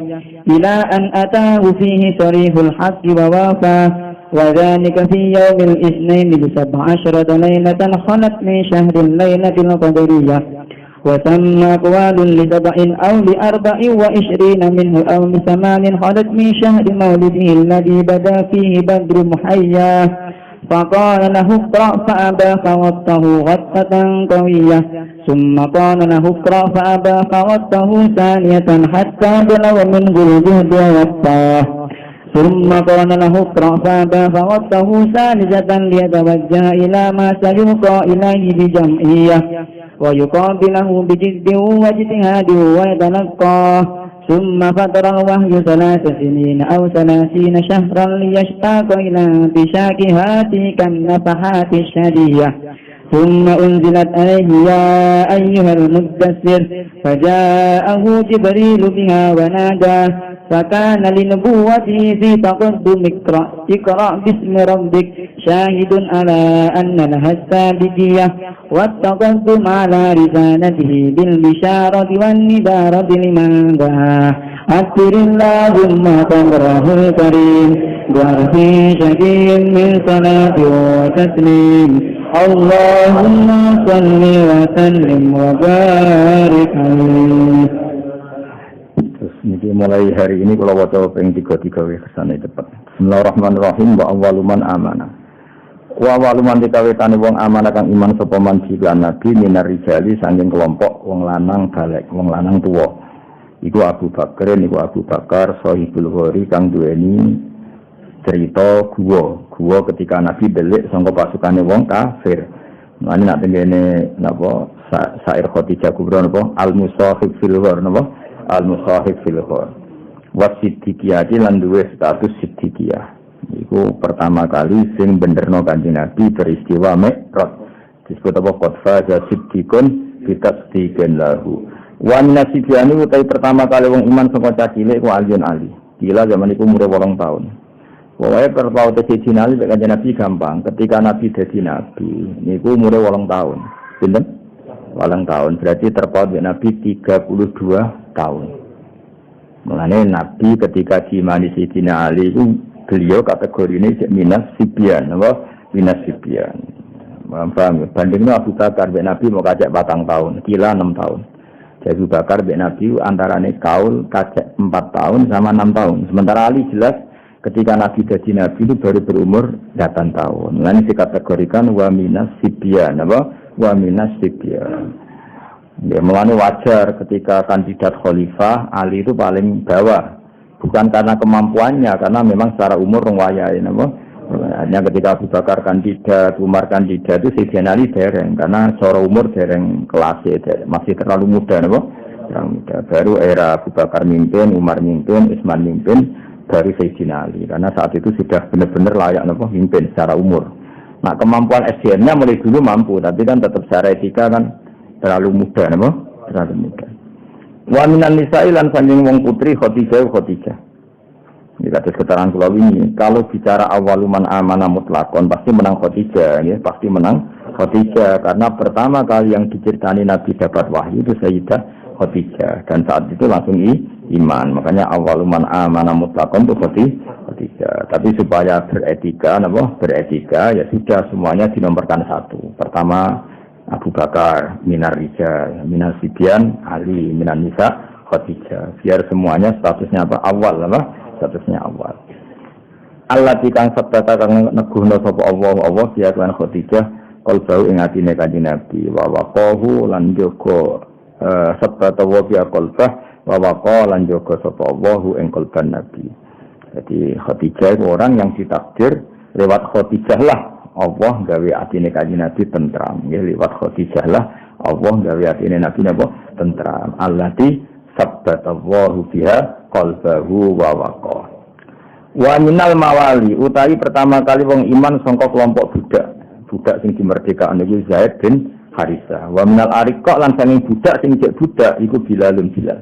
إلى أن أتاه فيه صريح الحق ووافاه وذلك في يوم الاثنين ب17 ليلة خلت من شهر الليلة القدرية وتم أقوال ل7 أو ل24 منه أو ل8 خلت من شهر مولده الذي بدا فيه بدر محياه فقال له اقرأ فأبى فغطه غطة قوية ثم قال له اقرأ فأبى فغطه ثانية حتى بلغ منه الجهد ووطاه ثم قال له اقرأ فأبى فغطه ثالثة ليتوجه إلى ما سيلقى إليه بجمعية ويقابله بجد واجتهاد ويتلقاه ثم فتر الوحي 3 سنين أو 30 شهرا ليشتاق إلى انتشاكها تلك النفحات الشديدة ثم أنزلت عليه يا أيها المدثر فجاءه جبريل بها وناداه فكان لنبوته في تقدم اقرأ باسم ربك شاهد على أن لها السابقية والتقدم على رسالته بالبشارة والندارة لمن دعاه أكثر اللهم قدره الكريم وفي شديد من صلاة وتسليم اللهم صل وسلم وبارك عليه.
Niki mulai hari ini kalau waca ping 3 kesane cepet. Bismillahirrahmanirrahim wa awwaluman amana. Wa awwaluman dikawitane wong amanah kang iman sapa man lan nabi minar rijali saking kelompok wong lanang balik, wong lanang tuwa. Iku Abu Bakar Sahibul Ghori kang duweni cerita guwa ketika nabi belik saka pasukane wong kafir. Mane nak tengene napa syair Khadijah Kubra napa al-musahib fil ghar napa al-musahib fil ghar wasiddiqiyah lan duwe status siddiqiyah. Iku pertama kali sing benerno Kanjeng Nabi peristiwa Mi'raj disebut apa qadfa siddiqun bitasdiqin lahu wa minasibiani utai pertama kali wong iman saka cilik ku Ali gila zaman iku umure 8 tahun. Wae perpaute Sayyidina Ali mek Kanjeng Nabi gampang ketika Nabi dadi nabi niku umure 8 tahun. Pinten? 8 tahun berarti terpaut Nabi 32 tahun. Mulane Nabi ketika diimani Sayyidina Ali itu beliau kategorine minas sibyan, apa? Minas sibyan. Paham? Bandingnya Abu Bakar mbek Nabi mau kacek 4 tahun, kila 6 tahun. Jadi Abu Bakar mbek Nabi antarane kaul kacek 4 tahun sama 6 tahun. Sementara Ali jelas ketika Nabi jadi Nabi itu baru berumur 8 tahun. Mulane dikategorikan wa minas sibyan, apa? Wa minas sibyan. Ya, mulane wajar ketika kandidat khalifah Ali itu paling bawah, bukan karena kemampuannya, karena memang secara umur wayahe napa. Hanya ketika Abu Bakar kandidat, Umar kandidat itu Sayyidina Ali dereng, karena secara umur dereng kelasnya masih terlalu muda napa. Terlalu muda. Baru era Abu Bakar mimpin, Umar mimpin, Utsman mimpin, baru Sayyidina Ali, karena saat itu sudah benar-benar layak napa mimpin secara umur. Nah, kemampuan SDM-nya mulai dulu mampu, tapi kan tetap secara etika kan terlalu muda, nama? Terlalu muda. Wa minan nisa'i lan sanjing wong putri Khadijah. Ini kata keterangan kula ini, kalau bicara awaluman amanah mutlakon pasti menang Khadijah, ya, pasti menang Khadijah karena pertama kali yang diceritani Nabi dapat wahyu itu Sayyidah Khadijah dan saat itu langsung iman. Makanya awaluman amanah mutlakon itu Khadijah. Tapi supaya beretika, beretika ya sudah semuanya dinomorkan 1. Pertama Abu Bakar, minar rijal, minar sibyan, Ali, minar nisa, Khadijah. Biar semuanya statusnya apa? Awal, apa? Statusnya awal. Allah dikang sabdata kang neguhna sapa Allah biya lan Khadijah qalbau ing atine Kanjeng Nabi wa waqahu lan jaga sabdata wa biya qalbah wa waqa lan jaga sapa Allah ing qalban Nabi. Jadi Khadijah itu orang yang ditakdir lewat Khadijah lah Allah gawe atine Kanjeng Nabi tentram. Ya liwat Khadijah lah Allah gawe atine Nabi napa tentram. Allati sabbatallahu biha qalbahu wa waqa. Wa minal mawali utawi pertama kali wong iman sangka kelompok budak. budak sing dimerdekakan iku Zaid bin Harisah. Wa minal ariqa lan saking budak sing cek budak iku Bilalun Bilal.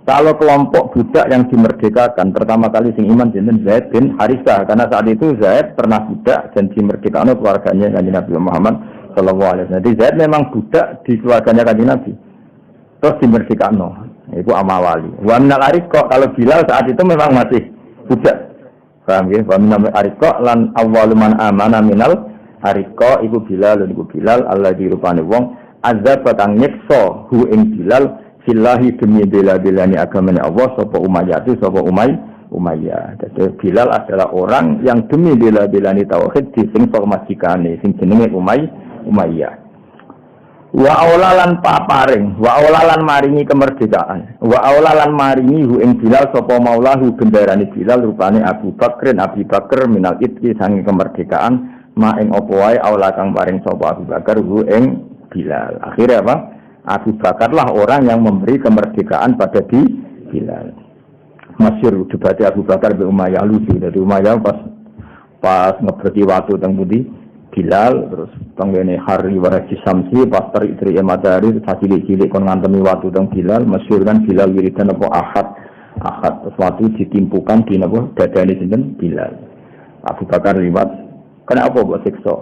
Kalau kelompok budak yang dimerdekakan pertama kali sing iman jeneng Zaid bin Harisah karena saat itu Zaid pernah budak dan dimerdekakan keluarganya Kanjeng Nabi Muhammad sallallahu alaihi wasallam. Jadi Zaid memang budak di keluarganya Kanjeng Nabi. Terus dimerdekakan. Itu amawali. Wa minal ariqa kalau Bilal saat itu memang masih budak. Paham ya? Wa minal ariqa lan awwalu man amana minal ariqa iku Bilal Allah dirupane wong azab kang nyiksa hu ing Bilal fillahi demi bela-belani agamanya Allah sapa Umayyah. Jadi Bilal adalah orang yang demi bela-belani tauhid sing formasiane sing jenenge Umayyah. Wa aulalan paparing, wa aulalan maringi kemerdekaan. Wa aulalan maringi hu ing Bilal sapa maulahu bendarane Bilal rupane Abi Bakar minal itki sange kemerdekaan ma ing apa wae aula kang paring sapa Abu Bakar hu ing Bilal. Akhirnya apa? Abu Bakarlah orang yang memberi kemerdekaan pada Bilal. Masyhur debatnya Abu Bakar bin Umayyah lucu. Jadi Umayyah pas ngeberti waktu teng pundi Bilal terus panggene hari warasi samsi pas terik-terik matahari cilik-cilik kon ngantemi waktu teng Bilal. Masyhur kan Bilal wiridan apa ahad terus waktu ditimpukan di napa dadane sinten Bilal. Abu Bakar liwat kenapa kok siksa?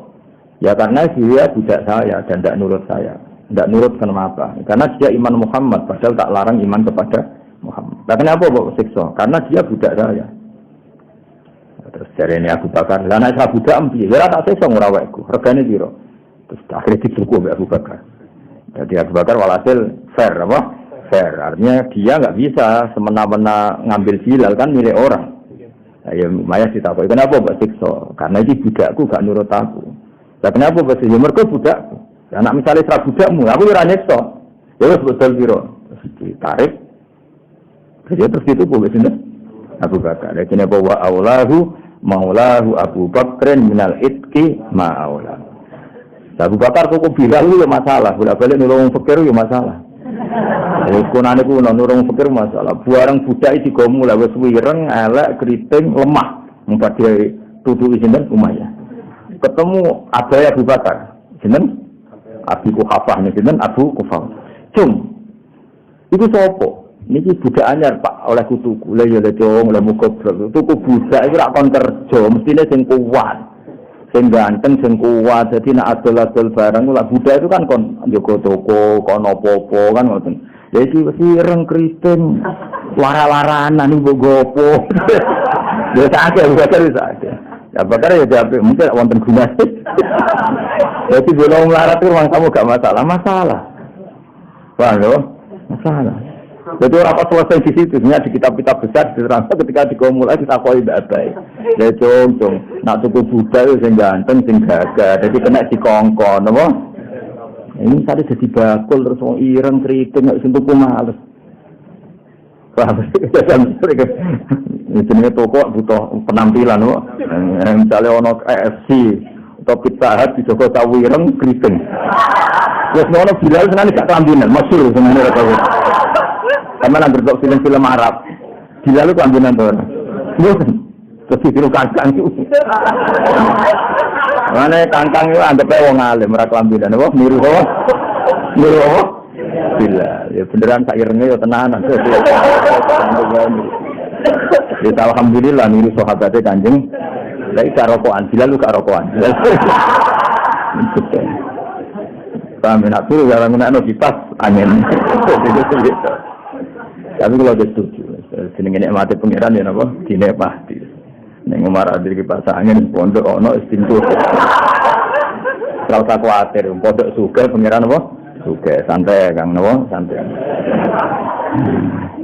Ya karena dia budak saya dan tidak nurut saya. Tidak nurut kenapa? Karena dia iman Muhammad, padahal tak larang iman kepada Muhammad. Nah, kenapa kok siksa? Karena dia budak saya. Terus dari ini Abu Bakar, karena saya budak empi, ya tak siksa ngurawekku, regane piro. Terus akhirnya dituku oleh Abu Bakar. Jadi Abu Bakar walhasil fair, apa? Fair, artinya dia nggak bisa semena-mena ngambil Bilal kan milik orang. Nah, ya Maya ditakoi, kenapa kok siksa? Karena ini budakku gak nurut aku. Nah, kenapa kok siksa? Mereka budakku. Anak misalnya serah budakmu, aku ora nyekso. Ya wis betul piro. Ditarik. Terus itu boleh sinten? Abu Bakar. Dene bahwa aulahu maulahu Abu Bakrin minal itki ma aulah. Abu Bakar kok Bilal yo masalah, bolak-balik nulung fakir yo masalah. Wis konane ku nulung fakir masalah. Buareng budak iki digomu lah wis wireng, elek, kriting, lemah. Mumpat dia tutuki sinten Umayyah. Ketemu Abaya Abu Bakar. Sinten? Abi Kuhafah nih, dan Abu Kufah. Itu sopo. Ini budak anyar Pak oleh kutuku. Lah ya cung, lah mugobrol. Tuku budak itu rak kon kerja, mestine sing kuat, sing ganteng, sing kuat. Jadi nak adol-adol barang lah budak itu kan kon njogo toko, kon opo-opo kan ngoten. Ya iki ireng kriting, lara-laranan iki mbok gopo. Ya sakake budak wis sakake. Ya bakar ya diapik mungkin wonten gunane. Jadi belum melarat itu memang kamu gak masalah. Paham ya? Masalah. Jadi orang selesai di situ, di kitab-kitab besar diterangkan ketika dikomulai kita koi baik. Ya cung, nak tuku budak itu yang ganteng, yang gagah, jadi kena dikongkon, apa? Ini tadi jadi bakul terus mau ireng keriting nggak sentuh males. Paham? Ini toko butuh penampilan, kok. Misalnya ono KFC. Topik sahat di Joko Tawireng Kristen. Terus ngono Bilal senane gak kelambinan, masyhur sebenarnya tahu. Karena nang bertok film-film Arab. Bilal itu kelambinan to. Mboten. Terus ditiru kangkang itu. Mane kangkang itu anggap ae wong alim ora kelambinan apa niru apa? Niru apa? Bilal. Ya beneran sak irenge yo tenanan. Ya alhamdulillah niru sahabate Kanjeng lagi rokokan, Bilal lu rokokan. Kami nak suruh jangan guna kipas angin. Tapi kalau setuju, sini ini mati pengiran ya napa? Dine pasti. Neng Umar adir kipas angin pondok ono istintu. Kalau tak khawatir, pondok suka pengiran apa? Suka santai kang napa? Santai.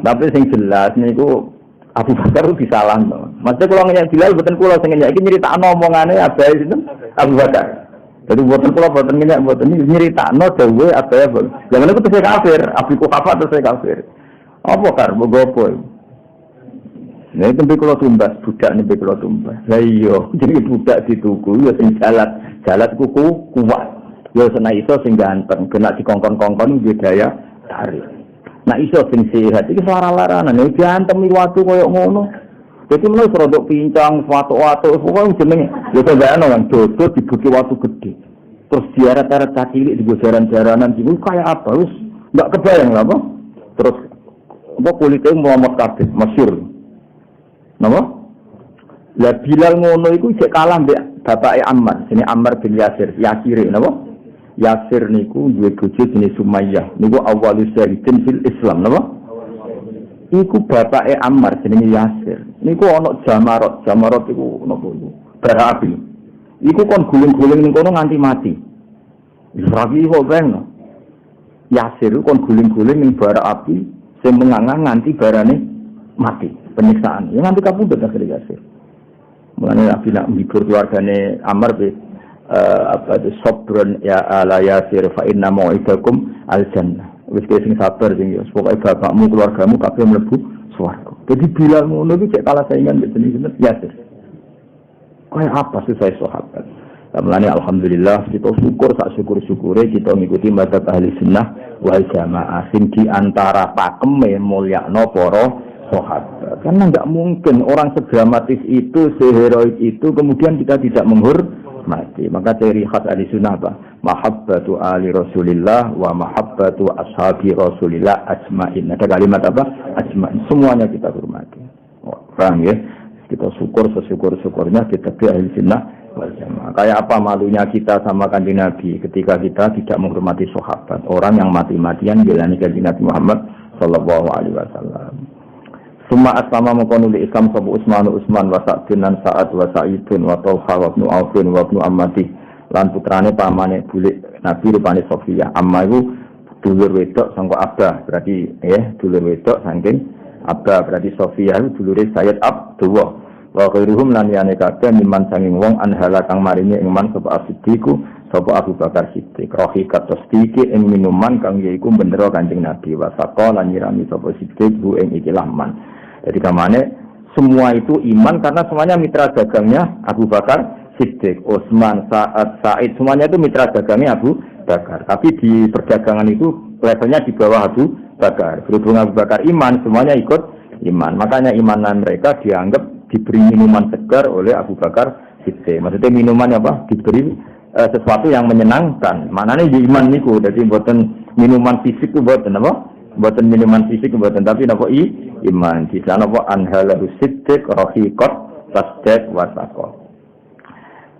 Tapi sing jelas niku Abu Bakar itu disalahno. Maksudnya kalau ngenyak Bilal boten kula sing ngenyak iki nyritakno omongane Abai sinten Abu Bakar. Jadi boten kula boten ngenyak boten nyritakno dawuhe Abai. Lah ngene ku tesih kafir, Abu Kuhafa tesih kafir. Apa kar bogo apa? Nek tembe kula tumbas budak nembe kula tumbas. Lah iya, jadi budak dituku ya sing jalat kuku kuat. Ya senai iso sing ganteng, kena dikongkon-kongkon budaya tarik. Nah iso sing sehat iki lara-laranan ya diantem iki watu koyo ngono. Jadi mulai produk pincang, suatu-suatu, pokoknya jenenge. Ya coba yang jodoh dibuki waktu gede. Terus diaret-aret cilik di jaran-jaranan gitu kayak apa? Wis enggak kebayang lah apa. Terus apa kulitnya Muhammad kabeh masyhur. Napa? Lah Bilal ngono iku cek kalah mbek bapake Ammar, jenenge Ammar bin Yasir, Yasir napa? Yasir niku duwe bojo jenenge Sumayyah. Niku awalus syahidin fil Islam napa? Iku bapake Ammar jenenge Yasir. Niku ana Jamarot iku napa iku? Bara api. Iku kon guling-guling ning kono nganti mati. Rabi kok ben. Yasir kon guling-guling ning bara api sing mengangang nganti barane mati. Penyiksaan. Ya nganti kapundhut akhire Yasir. Mulane Nabi nak ngibur keluargane Ammar be apa itu sabrun ya ala Yasir fa inna mau'idakum al-jannah. Wis sing sabar sing pokoke bapakmu keluargamu kabeh mlebu swarga. Jadi Bilal ngono iki cek kalah saingan mbek jeneng Yasir. Kayak apa sih saya sahabat? Mulane alhamdulillah kita syukur sak syukur-syukure kita ngikuti mazhab ahli sunnah wal jamaah sing di antara pakeme mulyakno para sahabat. Karena enggak mungkin orang sedramatis itu, seheroik itu kemudian kita tidak menghormati. Maka ciri khas ahli sunnah apa? Mahabbatu ali Rasulillah wa mahabbatu ashabi Rasulillah ajmain. Ada kalimat apa? Ajmain. Semuanya kita hormati. Paham ya? Kita syukur sesyukur-syukurnya kita ke ahli sunnah wal jamaah. Kayak apa malunya kita sama kanjeng Nabi ketika kita tidak menghormati sahabat, orang yang mati-matian belani kanjeng Nabi Muhammad sallallahu alaihi wasallam. Summa aslama mengkonuli Islam sabu Usman wa Sa'dun lan Sa'ad wa Sa'idun wa Talha wa Ibnu Aufin wa Ibnu Ammati lan putrane pamane bulik Nabi rupane Sofiyah. Amma iku dulur wedok sangko Abda, berarti dulur wedok saking Abda, berarti Sofiyah itu dulure Sayyid Abdullah. Wa khairuhum lan liyane kabeh miman sanging wong anhala kang maringe ing man sapa As-Siddiqu sapa Abu Bakar Siddiq. Rahiqat tasdiqi ing minuman kang yaiku bendera Kanjeng Nabi wa saqa lan nyirami sapa Siddiq bu ing ikilah man. Jadi kamane semua itu iman karena semuanya mitra dagangnya Abu Bakar Siddiq, Utsman, Sa'ad, Sa'id, semuanya itu mitra dagangnya Abu Bakar. Tapi di perdagangan itu levelnya di bawah Abu Bakar. Berhubung Abu Bakar iman, semuanya ikut iman. Makanya imanan mereka dianggap diberi minuman segar oleh Abu Bakar Siddiq. Maksudnya minuman apa? Diberi sesuatu yang menyenangkan. Manane di iman niku. Jadi buatan minuman fisik itu buatan apa? Buatan minuman fisik buatan tapi napa iman. Di sana apa anhalahu siddiq rahiqat tasdiq wa taqwa.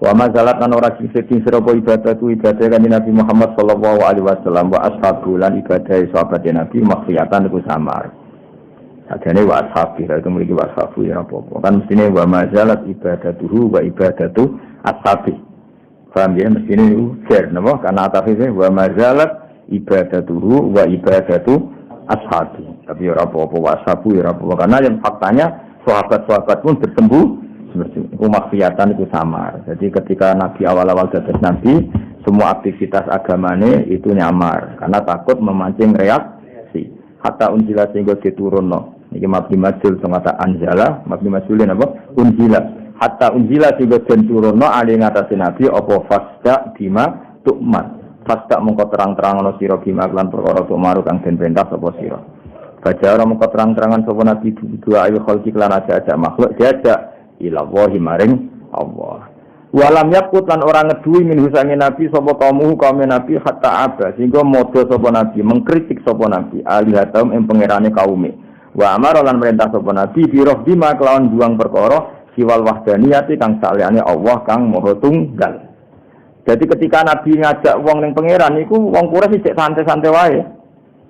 Wa mazalat an ora sing sira ibadah kanjeng Nabi Muhammad sallallahu alaihi wasallam wa ashabu lan ibadah sahabat Nabi makhfiyatan iku samar. Sajane wa ashabi itu mriki wa ashabu ya apa-apa. Kan mestine wa mazalat ibadatuhu wa ibadatu ashabi. Paham ya mestine itu fair napa karena atafe wa mazalat ibadatuhu wa ibadatu ashabi. Tapi ora apa-apa wa ashabu ya apa-apa karena yang faktanya sahabat-sahabat pun bersembuh itu maksiatan itu samar. Jadi ketika Nabi awal-awal dados Nabi, semua aktivitas agamane itu nyamar karena takut memancing reaksi. Hatta unjila sehingga diturunno. Niki mabni majul sangata anjala, mabni majulin apa? Unjila. Hatta unjila sehingga diturunno ali ngatasi Nabi apa fasda bima tukman. Fasda mengko terang-terangno sira bima lan perkara tumaru kang den perintah sapa sira. Bajara mengko terang-terangan sapa Nabi dua ayu khalqi lan aja makhluk diajak ila wahi maring Allah. Walam yakut lan orang ngeduwi min husange Nabi sapa kaum Nabi hatta aba sehingga modho sapa Nabi mengkritik sapa Nabi alihatam ing pangerane kaume. Wa amara lan perintah sapa Nabi biroh bima kelawan buang perkara siwal wahdaniyati kang saliyane Allah kang maha tunggal. Jadi ketika Nabi ngajak wong ning pangeran iku wong Quraisy cek santai-santai wae.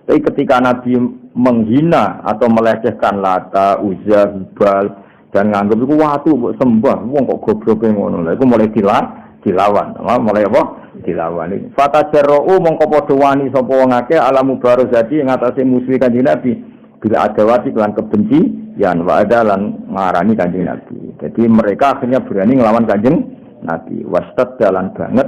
Tapi ketika Nabi menghina atau melecehkan Lata, Uzza, Hubal dan nganggep iku watu mbok sembah wong kok gobloke ngono lha iku mulai dilawan mulai apa dilawan iki fatajarru mongko padha wani sapa wong akeh alamu barazati ing atase musuh Kanjeng Nabi bila adawati lan kebencian wa adalan ngarani Kanjeng Nabi. Jadi mereka akhirnya berani ngelawan Kanjeng Nabi wastad dalan banget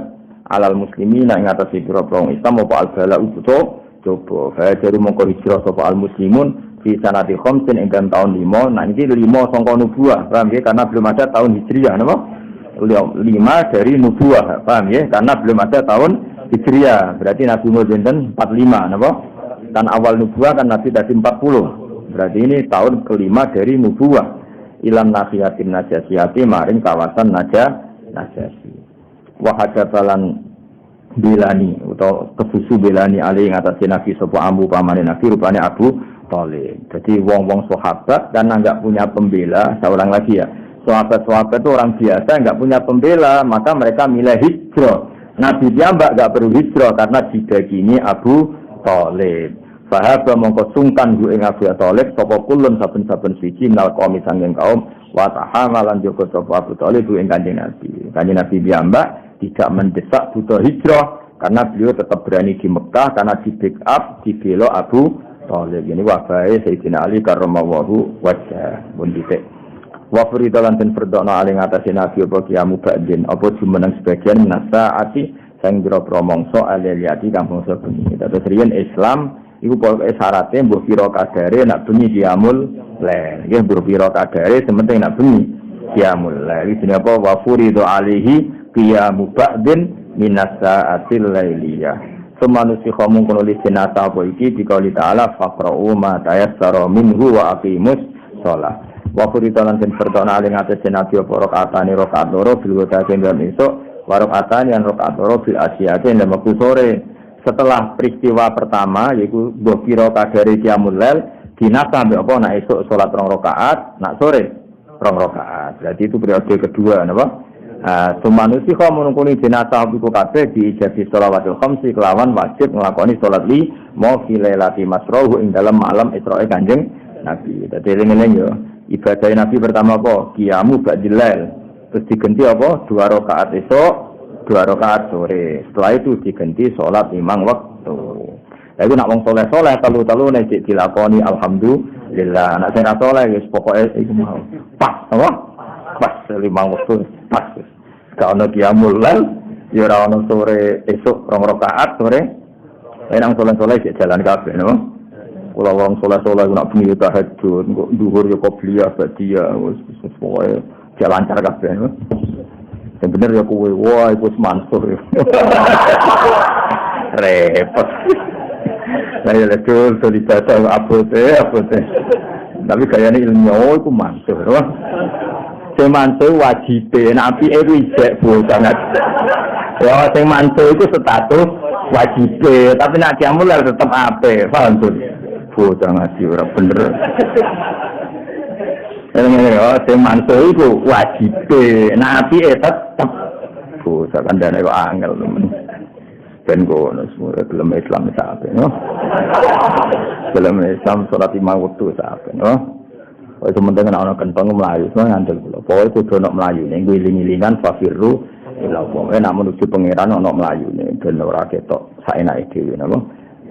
alal muslimina ing atase pira wong Islam apa albala ubuto coba hajaru mongko hijrah sapa al muslimun di sanati khamsin ing tahun 5. Nah ini 5 sangka nubuwah, paham ya? Karena belum ada tahun Hijriah, napa? 5 dari nubuwah, paham ya? Karena belum ada tahun Hijriah. Berarti Nabi Muhammad 45, napa? Dan awal nubuwah kan Nabi tadi 40. Berarti ini tahun kelima dari nubuwah. ilan nahiyatin najasiyati maring kawasan najasi. Wa hadabalan bilani utawa kesusu bilani ali ing atase Nabi sapa ambu pamane Nabi rupane Abu Thalib. Jadi wong-wong sahabat karena enggak punya pembela, seorang lagi ya. Sahabat-sahabat itu orang biasa enggak punya pembela, maka mereka milih hijrah. Nabi dia enggak perlu hijrah karena didagini Abu Thalib. Sahaba mongko sungkan gu ing Abu Thalib sapa kulun saben-saben siji minal qaum sanging kaum wa tahamalan joko sapa Abu Thalib ing Kanjeng Nabi. Kanjeng Nabi piyambak tidak mendesak butuh hijrah karena beliau tetap berani di Mekah karena di backup dibela Abu Thalib. Ini wafahe Sayyidina Ali karramallahu wajhah pun titik. Wa furidalan ten fardana aling atase Nabi apa kiamu ba'din apa jumeneng sebagian nasaati sang biro-biro mongso aliyati kang mongso bengi. Terus riyen Islam iku pokoke syaraté mbok pira kadare nak bengi qiyamul lail. Nggih mbok pira kadare sementing nak bengi qiyamul lail. Iki jenenge apa? Wa furidu alaihi qiyamu ba'din minas sa'atil lailiyah. Semanusi khamung kono lisenata apa iki dikauli ta'ala faqra'u ma tayassara minhu wa aqimus shalah. Wa furidu lan den pertona ing atase nabi apa rakaatane rakaat loro bil wadake dalam esuk wa rakaatane lan rakaat loro bil asiyate ing wektu sore. Setelah peristiwa pertama yaitu mbok pira kadare qiyamul lail dinasa mbek apa nak esuk salat 2 rakaat, nak sore 2 rakaat. Berarti itu periode kedua napa? Sumanusi khamun kuni dinasa biku kabeh diijabi shalawatul khamsi kelawan wajib nglakoni salat li mau fi lailati masrahu ing dalam malam Isra'e Kanjeng Nabi. Dadi eling-eling yo ibadah Nabi pertama apa? Qiyamu ba'dil lail. Terus diganti apa? 2 rakaat esuk 2 rakaat sore. Setelah itu diganti sholat 5 waktu. Lah iku nak wong saleh-saleh telu-telu nek dilakoni alhamdulillah. Nek sing ra saleh wis pokoke iku mau. Pas, apa? Pas 5 waktu pas. Ka ono qiyamul lail, ya ora ono sore esuk 2 rakaat sore. Nang saleh-saleh sik jalan kabeh, no. Kula wong saleh-saleh nak bengi tahajud, kok dhuwur ya qobliyah ba'diyah wis pokoke jalan lancar kabeh, no. Yang bener ya kowe, wah iku Mansur ya. Repot. Nah ya betul, itu dibaca abote. Tapi kayaknya ilmiah, iku Mansur. Sing Mansur wajib, nabi itu ijek banget. Ya, sing Mansur itu status wajib, tapi nak qiyamul tetap ape, paham tuh? Bocah ngaji ora bener. Sing mantu iku wajib, nabi tetep bocah kandhane kok angel temen. Ben kono semua gelem Islam sape no. Gelem Islam salat 5 waktu sape no. Kok sementing ana kentong mlayu semua ngandel kula. Pokoke kudu ana mlayune ngiling-ilingan fafirru ila Allah. Nek menuju pangeran ana mlayune ben ora ketok saenake dhewe napa.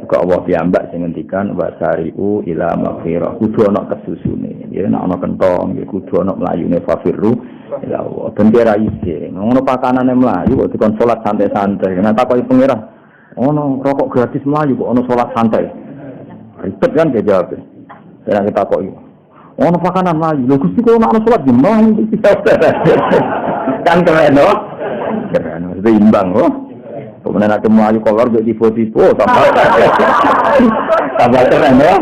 Kok Allah piyambak sing ngendikan wasari'u ila maghfirah kudu ana kesusune ya nek ana kentong ya kudu ana mlayune fafirru ila Allah ben kira iki ngono pakanane mlayu kok dikon salat santai-santai nek takoki pangeran ono rokok gratis mlayu kok ono salat santai ribet kan dia jawab nek kita takoki ono pakanan mlayu lho Gusti kok ono salat di mana kan keren no keren mesti imbang loh. Kemudian ada melayu kolor jadi tipe-tipe tambah keren ya.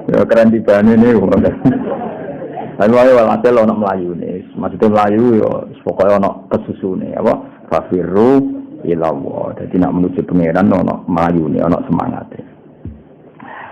Ya keren di bane ini. Lalu ayo hasil ono melayu nih. Maksudnya melayu yo pokoknya ono kesusune apa? Fafirru ila Allah. Jadi nak menuju pangeran ono melayu nih, ono semangat.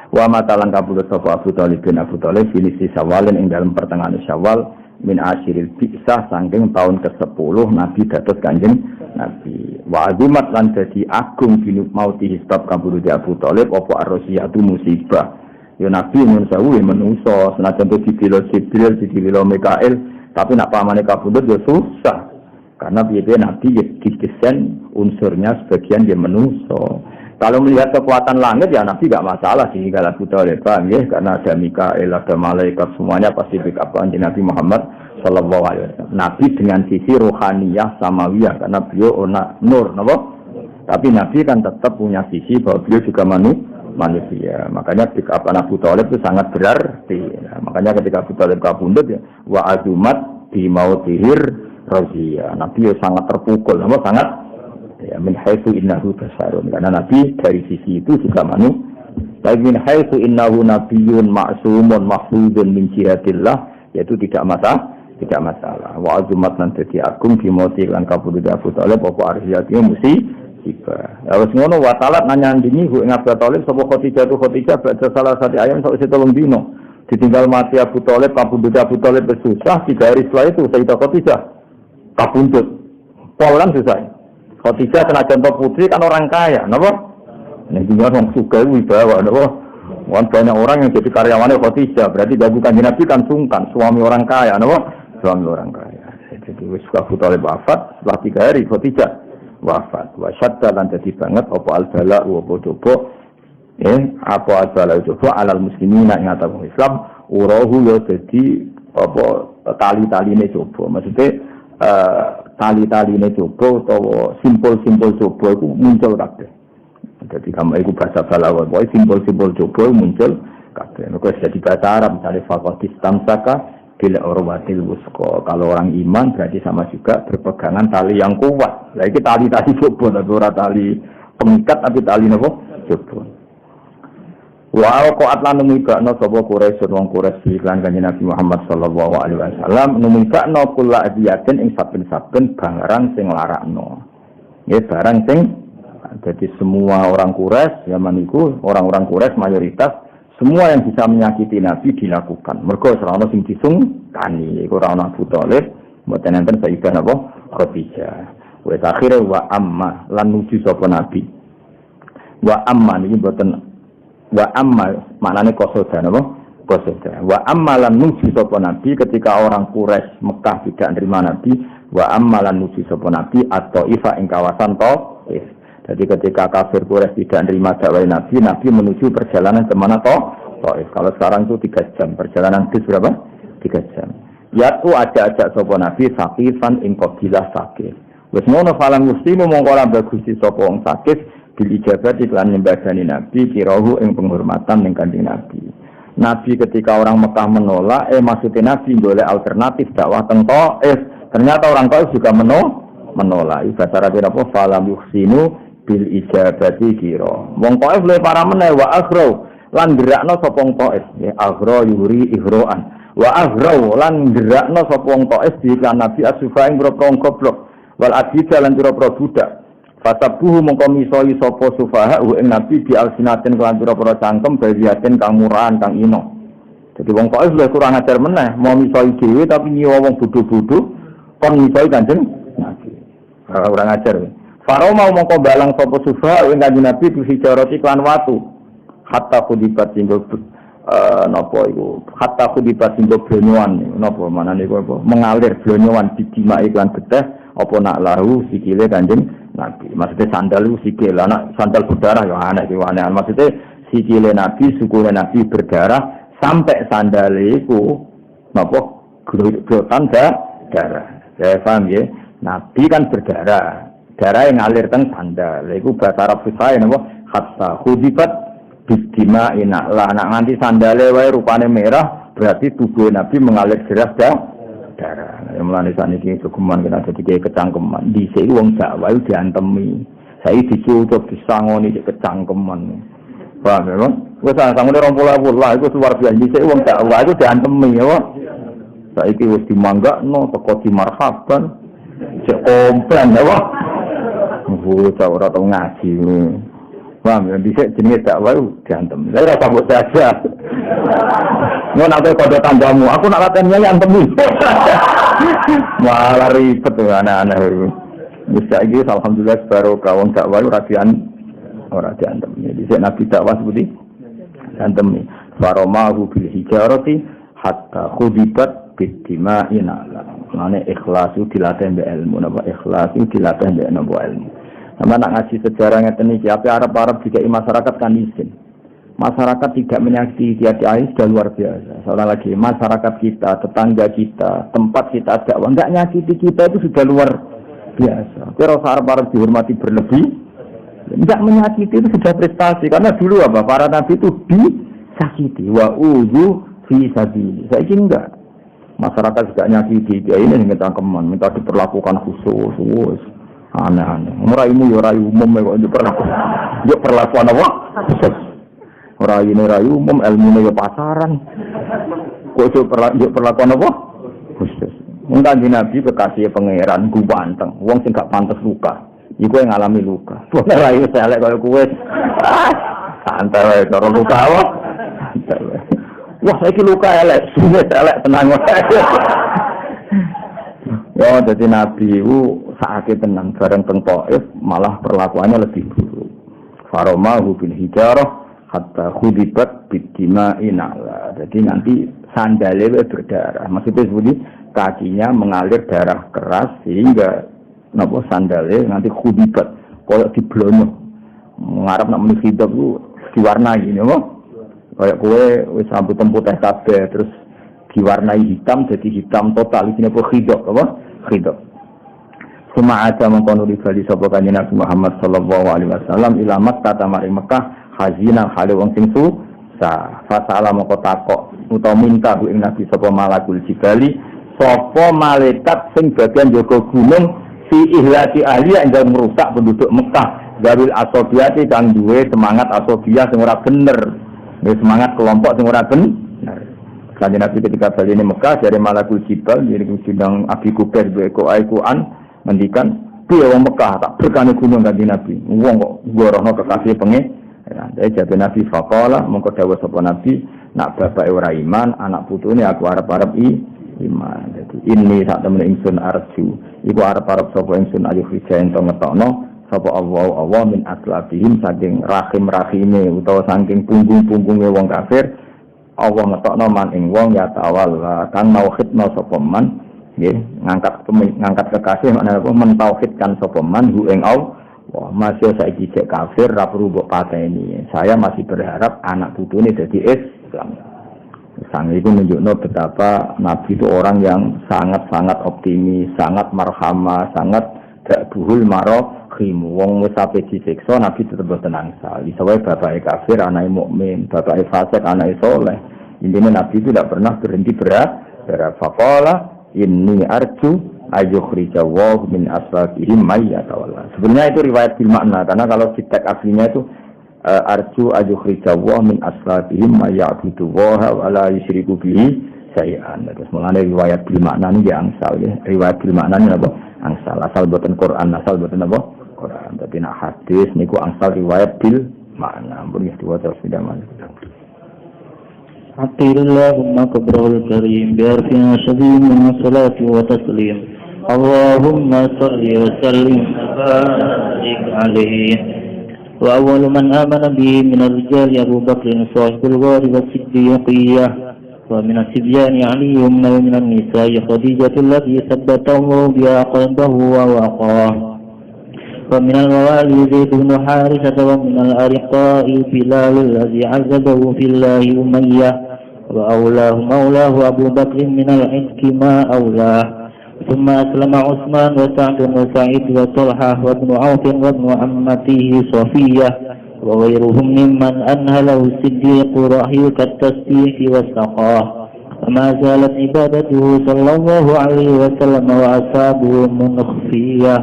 Wa matalan kabudut sapa Abu Thalib bin Abu Thalib finisi Syawalin ing dalam pertengahan Syawal min asyiril bi'sah saking tahun ke-10 Nabi dados Kanjeng Nabi. Wa azimat lan dadi agung binut mauti sebab kaburu di Abu Thalib apa arrosiyatu musibah. Ya Nabi mun sawu menungso senajan dibela Jibril dibela Mikail tapi nak pamane kabudut ya susah. Karena piye Nabi ya didesain unsurnya sebagian dia menungso. Kalau melihat kekuatan langit ya Nabi enggak masalah sih kalau Abu Thalib ya karena ada Mikail, ada malaikat semuanya pasti backup Nabi Muhammad sallallahu alaihi wasallam. Nabi dengan sisi rohaniyah samawiyah karena beliau nur, napa? Tapi Nabi kan tetap punya sisi bahwa beliau juga manusia. Makanya backup Abu Thalib itu sangat berarti. Nah, makanya ketika Abu Thalib kabundut ya wa azumat bi mautihir razia. Nabi ya sangat terpukul, napa? Sangat ya min haitsu innahu basarun karena Nabi dari sisi itu juga tapi min haitsu innahu nabiyyun ma'sumun mahfuzun min jihatillah yaitu tidak masalah. Wa azumat lan dadi agung dimoti lan kabudut Abu Thalib apa arhiyati musibah. Ya wis ngono wa talat nanyandingi hu ing Abu Thalib sapa Khadijah badhe salah satu ayam sak telung dino. Ditinggal mati Abu Thalib, kabudut Abu Thalib bersusah 3 hari setelah itu Sayyidah Khadijah kabundut. Polan susah. Khadijah senajan putri kan orang kaya, napa? Nek dia wong sugih wibawa, napa? Banyak orang yang jadi karyawannya Khadijah, berarti gaji Kanjeng Nabi kan sungkan, suami orang kaya, napa? Suami orang kaya. Jadi wis Abu Thalib wafat, setelah 3 hari Khadijah wafat. Wa syadda lan dadi banget apa al-bala wa coba apa al-bala coba alal muslimina ing atas Islam urahu ya dadi apa tali-taline coba. Maksudnya tali-taline coba utawa simpul-simpul coba iku muncul kabeh. Jadi kamu itu bahasa Balawa, boy simbol-simbol coba muncul kabeh. Nek wis dadi bahasa Arab misalnya faqatis tamsaka bil urwatil wusqa. Kalau orang iman berarti sama juga berpegangan tali yang kuat. Lah iki tali-tali coba ora tali pengikat tapi tali napa? Coba. Wa alqat lan numibakno sapa Quraisy wong Quraisy iklan Kanjeng Nabi Muhammad sallallahu alaihi wasallam numibakno kula adiyatin ing saben-saben barang sing larakno. Nggih barang sing jadi semua orang Quraisy zaman itu orang-orang Quraisy mayoritas semua yang bisa menyakiti Nabi dilakukan. Mergo ora ono sing disungkani, iku ora ono Abu Thalib, mboten enten Sayyidah napa Khadijah. Wis akhire wa amma lan nuju sapa Nabi. Wa amma niki mboten wa amma maknane kosoda napa? Kosoda. Wa amma lan nuju sapa Nabi ketika orang Quraisy Mekah tidak menerima Nabi, wa amma lan nuju sapa Nabi atau ifa ing kawasan Thaif. Jadi ketika kafir Quraisy tidak menerima dakwah Nabi, Nabi menuju perjalanan ke mana Thaif. Kalau sekarang itu 3 jam, perjalanan bis berapa? 3 jam. Yaitu ajak-ajak sapa Nabi Saqifan ing qabilah Saqif. Wis ngono falam muslimu mongko ora bagusi sapa wong Saqif bil ijabah iklan nyembadani Nabi kirahu ing penghormatan ning Kanjeng Nabi. Nabi ketika orang Mekah menolak, maksudnya Nabi golek alternatif dakwah teng Thaif. Ternyata orang Thaif juga menolak. Bahasa Arab apa? Falam yuhsinu bil ijabati kira. Wong Thaif le para meneh wa aghra lan gerakno sapa wong Thaif ya aghra yuri ihroan. Wa aghra lan gerakno sapa wong Thaif di kan Nabi asufa ing boro-boro goblok wal abida lan boro-boro budak. Fasabuhu mongko misoi sapa sufaha ing Nabi di alsinaten lan boro-boro cangkem bayiaten kang murahan kang ino. Jadi wong Thaif le kurang ajar meneh mau misoi dhewe tapi nyiwa wong bodho-bodho kon misoi Kanjeng Nabi. Kurang ajar. Faro mau mongko balang sapa sufa ing Kanjeng Nabi bihijarati klan watu. Hatta kudibat singgo napa iku? Hatta kudibat singgo blonyoan napa manane iku apa? Mengalir blonyoan didima iklan geteh apa nak lahu sikile Kanjeng Nabi. Maksudnya sandal sikil anak sandal berdarah ya anak iki aneh. Maksudnya sikile Nabi, sukune Nabi berdarah sampai sandale iku napa grotan darah. Ya paham ya? Nabi kan berdarah. Darah yang ngalir teng sandal. Iku bahasa Arab Fusai napa? Hatta khudibat bidima ina. Lah nak nganti sandale wae rupane merah, berarti tubuh Nabi mengalir deras darah. Mulane saniki cukuman kena dadi kecangkeman. Dhisik wong dakwah diantemi. Saiki dicucuk disangoni kecangkeman. Paham ya? Wis sangone 20 lah iku luar biasa. Dhisik wong dakwah iku diantemi ya. Saiki wis dimanggakno teko di marhaban. Cek komplain ya, Pak. Bocah ora tau ngaji. Paham ya, dhisik jenenge dakwah diantem. Saya ora sabut saja. Ngono nek kode tanggamu, aku nak latihan nyanyi antem. Malah ribet anak-anak itu. Wis saiki alhamdulillah baru kawon dakwah ora diantem. Dhisik Nabi dakwah seperti diantem. Faromahu bil hijarati hatta khudibat bidima inala. Mane ikhlas itu dilatih mbek ilmu, napa ikhlas itu dilatih mbek ilmu. Sama nak ngaji sejarah ngeten iki, ape Arab juga masyarakat kan izin. Masyarakat tidak menyakiti hati sudah luar biasa. Soalnya lagi masyarakat kita, tetangga kita, tempat kita dakwah enggak nyakiti kita itu sudah luar biasa. Kalau Arab dihormati berlebih, enggak menyakiti itu sudah prestasi. Karena dulu apa? Para nabi itu disakiti. Wa uzu fi sabili. Saya enggak. Masyarakat juga nyakiti dia ini minta keman, minta diperlakukan khusus. Aneh-aneh. Raimu ya rai umum ya perlakuan apa? Khusus. Rai ini rai umum, ilmu ya pasaran. Kok perlakuan apa? Khusus. Wong Kanjeng Nabi kekasih pangeran ku panteng. Wong sing gak pantes luka. Iku yang ngalami luka. Wong ora iso elek kaya kowe. Santai wae karo luka wae. Santai wae. Wah, iki luka elek, suwe elek tenang wae. Ya, dadi Nabi itu sakit tenang bareng teng Taif, malah perlakuannya lebih buruk. Faromahu bil hijarah hatta khudibat bidimai nala. Jadi nanti sandalnya berdarah. Maksudnya seperti kakinya mengalir darah keras sehingga napa sandalnya nanti khudibat koyo diblonyo. Ngarep nak menulis hidup itu diwarnai napa? Kayak kowe wis rambut putih kabeh terus diwarnai hitam jadi hitam total iki napa khidab apa? Khidab. Suma ada mengkono bali sapa kanjeng Nabi Muhammad sallallahu alaihi wasallam ila Makkah tamari Mekah hazina hale wong sing susah. Fasala moko takok utawa minta bu ing Nabi sapa malakul jibali sapa malaikat sing bagian jaga gunung fi ihlaki ahli yang merusak penduduk Mekah. Zawil asobiati kang duwe semangat asobiyah sing ora bener. Semangat kelompok sing ora bener. Kanjeng Nabi ketika bali ini Mekah dari malakul jibal jadi sidang Abi Kubair beko Aiquan mendikan piye wong Mekah tak berkane gunung Kanjeng Nabi. Wong kok gorono kekasih pengen. Ya, jadi Nabi faqala mongko dawuh sapa Nabi nak bapake ora iman, anak putune aku arep-arep iman. Jadi ini sak temen ingsun arju. Iku arep-arep sapa ingsun ayu hijaen to ngetokno sapa Allah min aslabihim saking rahim-rahime utawa saking punggung-punggunge wong kafir. Allah ngetokno man ing wong ya tawalla kang tauhidna sapa man nggih ngangkat kekasih maknane apa mentauhidkan sapa man hu ing Allah. Wah, masih saiki cek kafir ra perlu mbok pateni. Saya masih berharap anak putune dadi Islam. Sang itu menunjukno betapa Nabi itu orang yang sangat-sangat optimis, sangat marhamah, sangat gak buhul marahim. Wong wis ape disiksa Nabi tetep boten angsal. Isawae bapake kafir, anake mukmin, bapake fasik, anake saleh. Intinya Nabi itu tidak pernah berhenti berfaqala inni arju ayyukhrijawahu min asfaqihim mayyatawalla. Sebenarnya itu riwayat bil makna karena kalau di teks aslinya itu arju ayyukhrijawahu min asfaqihim mayya'budu wa la yusyriku bihi syai'an. Terus mengenai riwayat bil makna ini angsal ya. Riwayat bil makna ini apa? Angsal asal boten Quran, asal boten apa? Quran. Tapi nak hadis niku angsal riwayat bil makna. Ampun ya diwaca sudah mana.
Allahumma kabrahul karim biarfina syadid min salati wa taslim. Allahumma salli wa sallim wa barik alaihi. Wa awwalu man amana bihi min ar-rijal Abu Bakr sahibul ghar wa siddiqiyah wa min as-sibyan Ali wa min an-nisa'i Khadijah allati thabbata Allah biha qalbahu wa waqah. Wa min al-mawali Zaid bin Harithah wa min al-ariqa'i Bilal alladhi 'azzabahu fillahi Umayyah wa awlahu mawlahu Abu Bakr min al-'izki ma awlah. ثم أسلم عثمان وسعد وسعيد وطلحة وابن عوف وابن عمته صفية وغيرهم ممن أنهله الصديق رحيق التسبيح والسقاه. وما زالت عبادته صلى الله عليه وسلم وأصحابه منخفية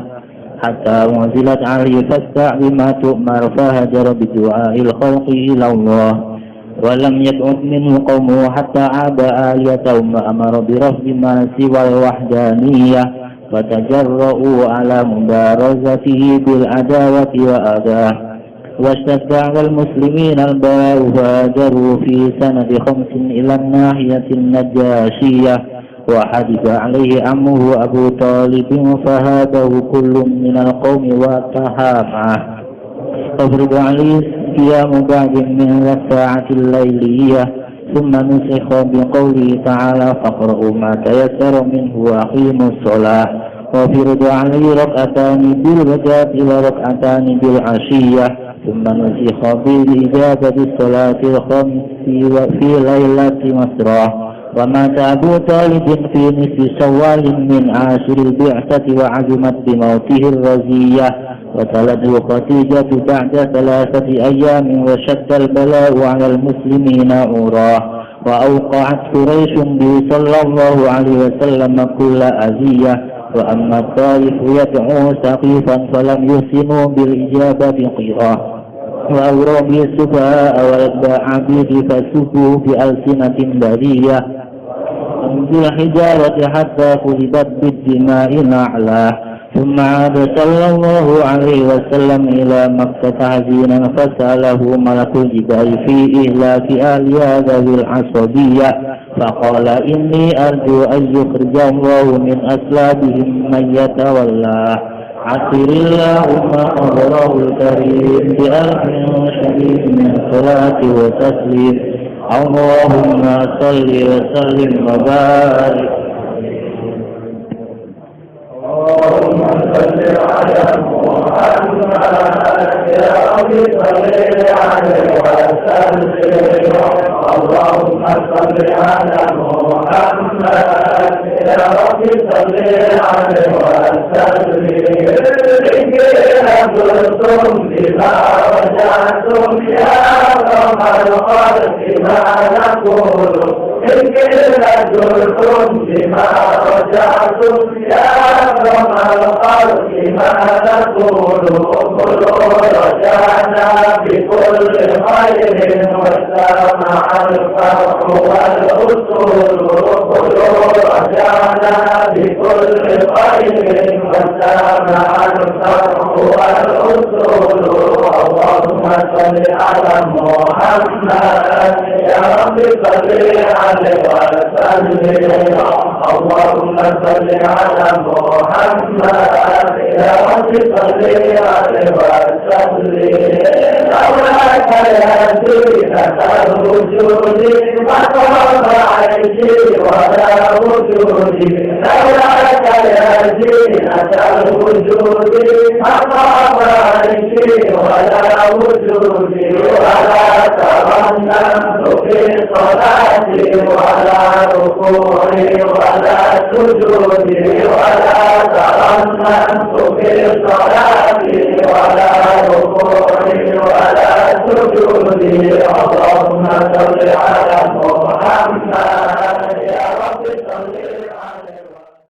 حتى أنزلت عليه فاستع بما تؤمر فهجر بدعاء الخلق إلى الله. ولم يبعد منه قومه حتى عاد آليتهم وأمر برفض ما سوى الوحدانية وتجرؤوا على مبارزته بالعداوة وأذاه. واشتد على المسلمين البلاء فهاجروا في سنة 5 إلى الناحية النجاشية وحدث عليه عمه أبو طالب فهابه كل من القوم وتهافعه. تفرض عليه قيام بعد من الساعة الليلية ثم نسخ بقوله تعالى فاقرؤوا ما تيسر منه وأقيموا الصلاة. وفرض عليه ركعتان بالغداة وركعتان بالعشية ثم نسخ بالإجابة الصلاة الخمس في ليلة مسرى. ومات أبو طالب في نصف شوال من عاشر البعثة وعزمت بموته الرزية. وتلده خديجة بعد 3 أيام وشد البلاء على المسلمين عوراه. وأوقعت قريش به صلى الله عليه وسلم كل أذية. وأما الطائف يدعو سقيفا فلم يحسنوا بالإجابة قيراه. وأوروا به السفهاء ويتبع عبيد فسبوا بألسنة برية. بالحجارة حتى كتبت بالدماء نعلا. ثم عاد صلى الله عليه وسلم إلى مكة حزينا فسأله ملك الجبال في إهلاك آل ذوي العصبية فقال إني أرجو أن يخرج الله من أسلابهم من يتولاه. عسر اللهم قدره الكريم بألف شديد من صلاة وتسليم. اللهم صل وسلم وبارك.
اللهم صل على محمد يا رب صل عليه وسلم. اللهم صل على محمد يا رب صل عليه وسلم. إن قلتم بما رجعتم يا رب الخلق ما نقول. إن قلتم بما رجعتم يا رب الخلق ما نقول. قلوا رجعنا بكل خير وسمع الفرح والأصول. قلوا رجعنا بكل خير وسمع الفرح والأصول. اللهم صل على محمد يا رب صل عليه وسلم. اللهم صل على محمد يا رب صل عليه وسلم. لولاك يا زينة الوجود ما طاب عيشي ولا وجودي. لولاك يا زينة الوجود ما طاب عيشي ولا وجودي. ولا ترنمت في صلاتي ولا ركوعي ولا سجودي. ولا ترنمت في صلاتي ولا ركوعي ولا سجودي. اللهم صل على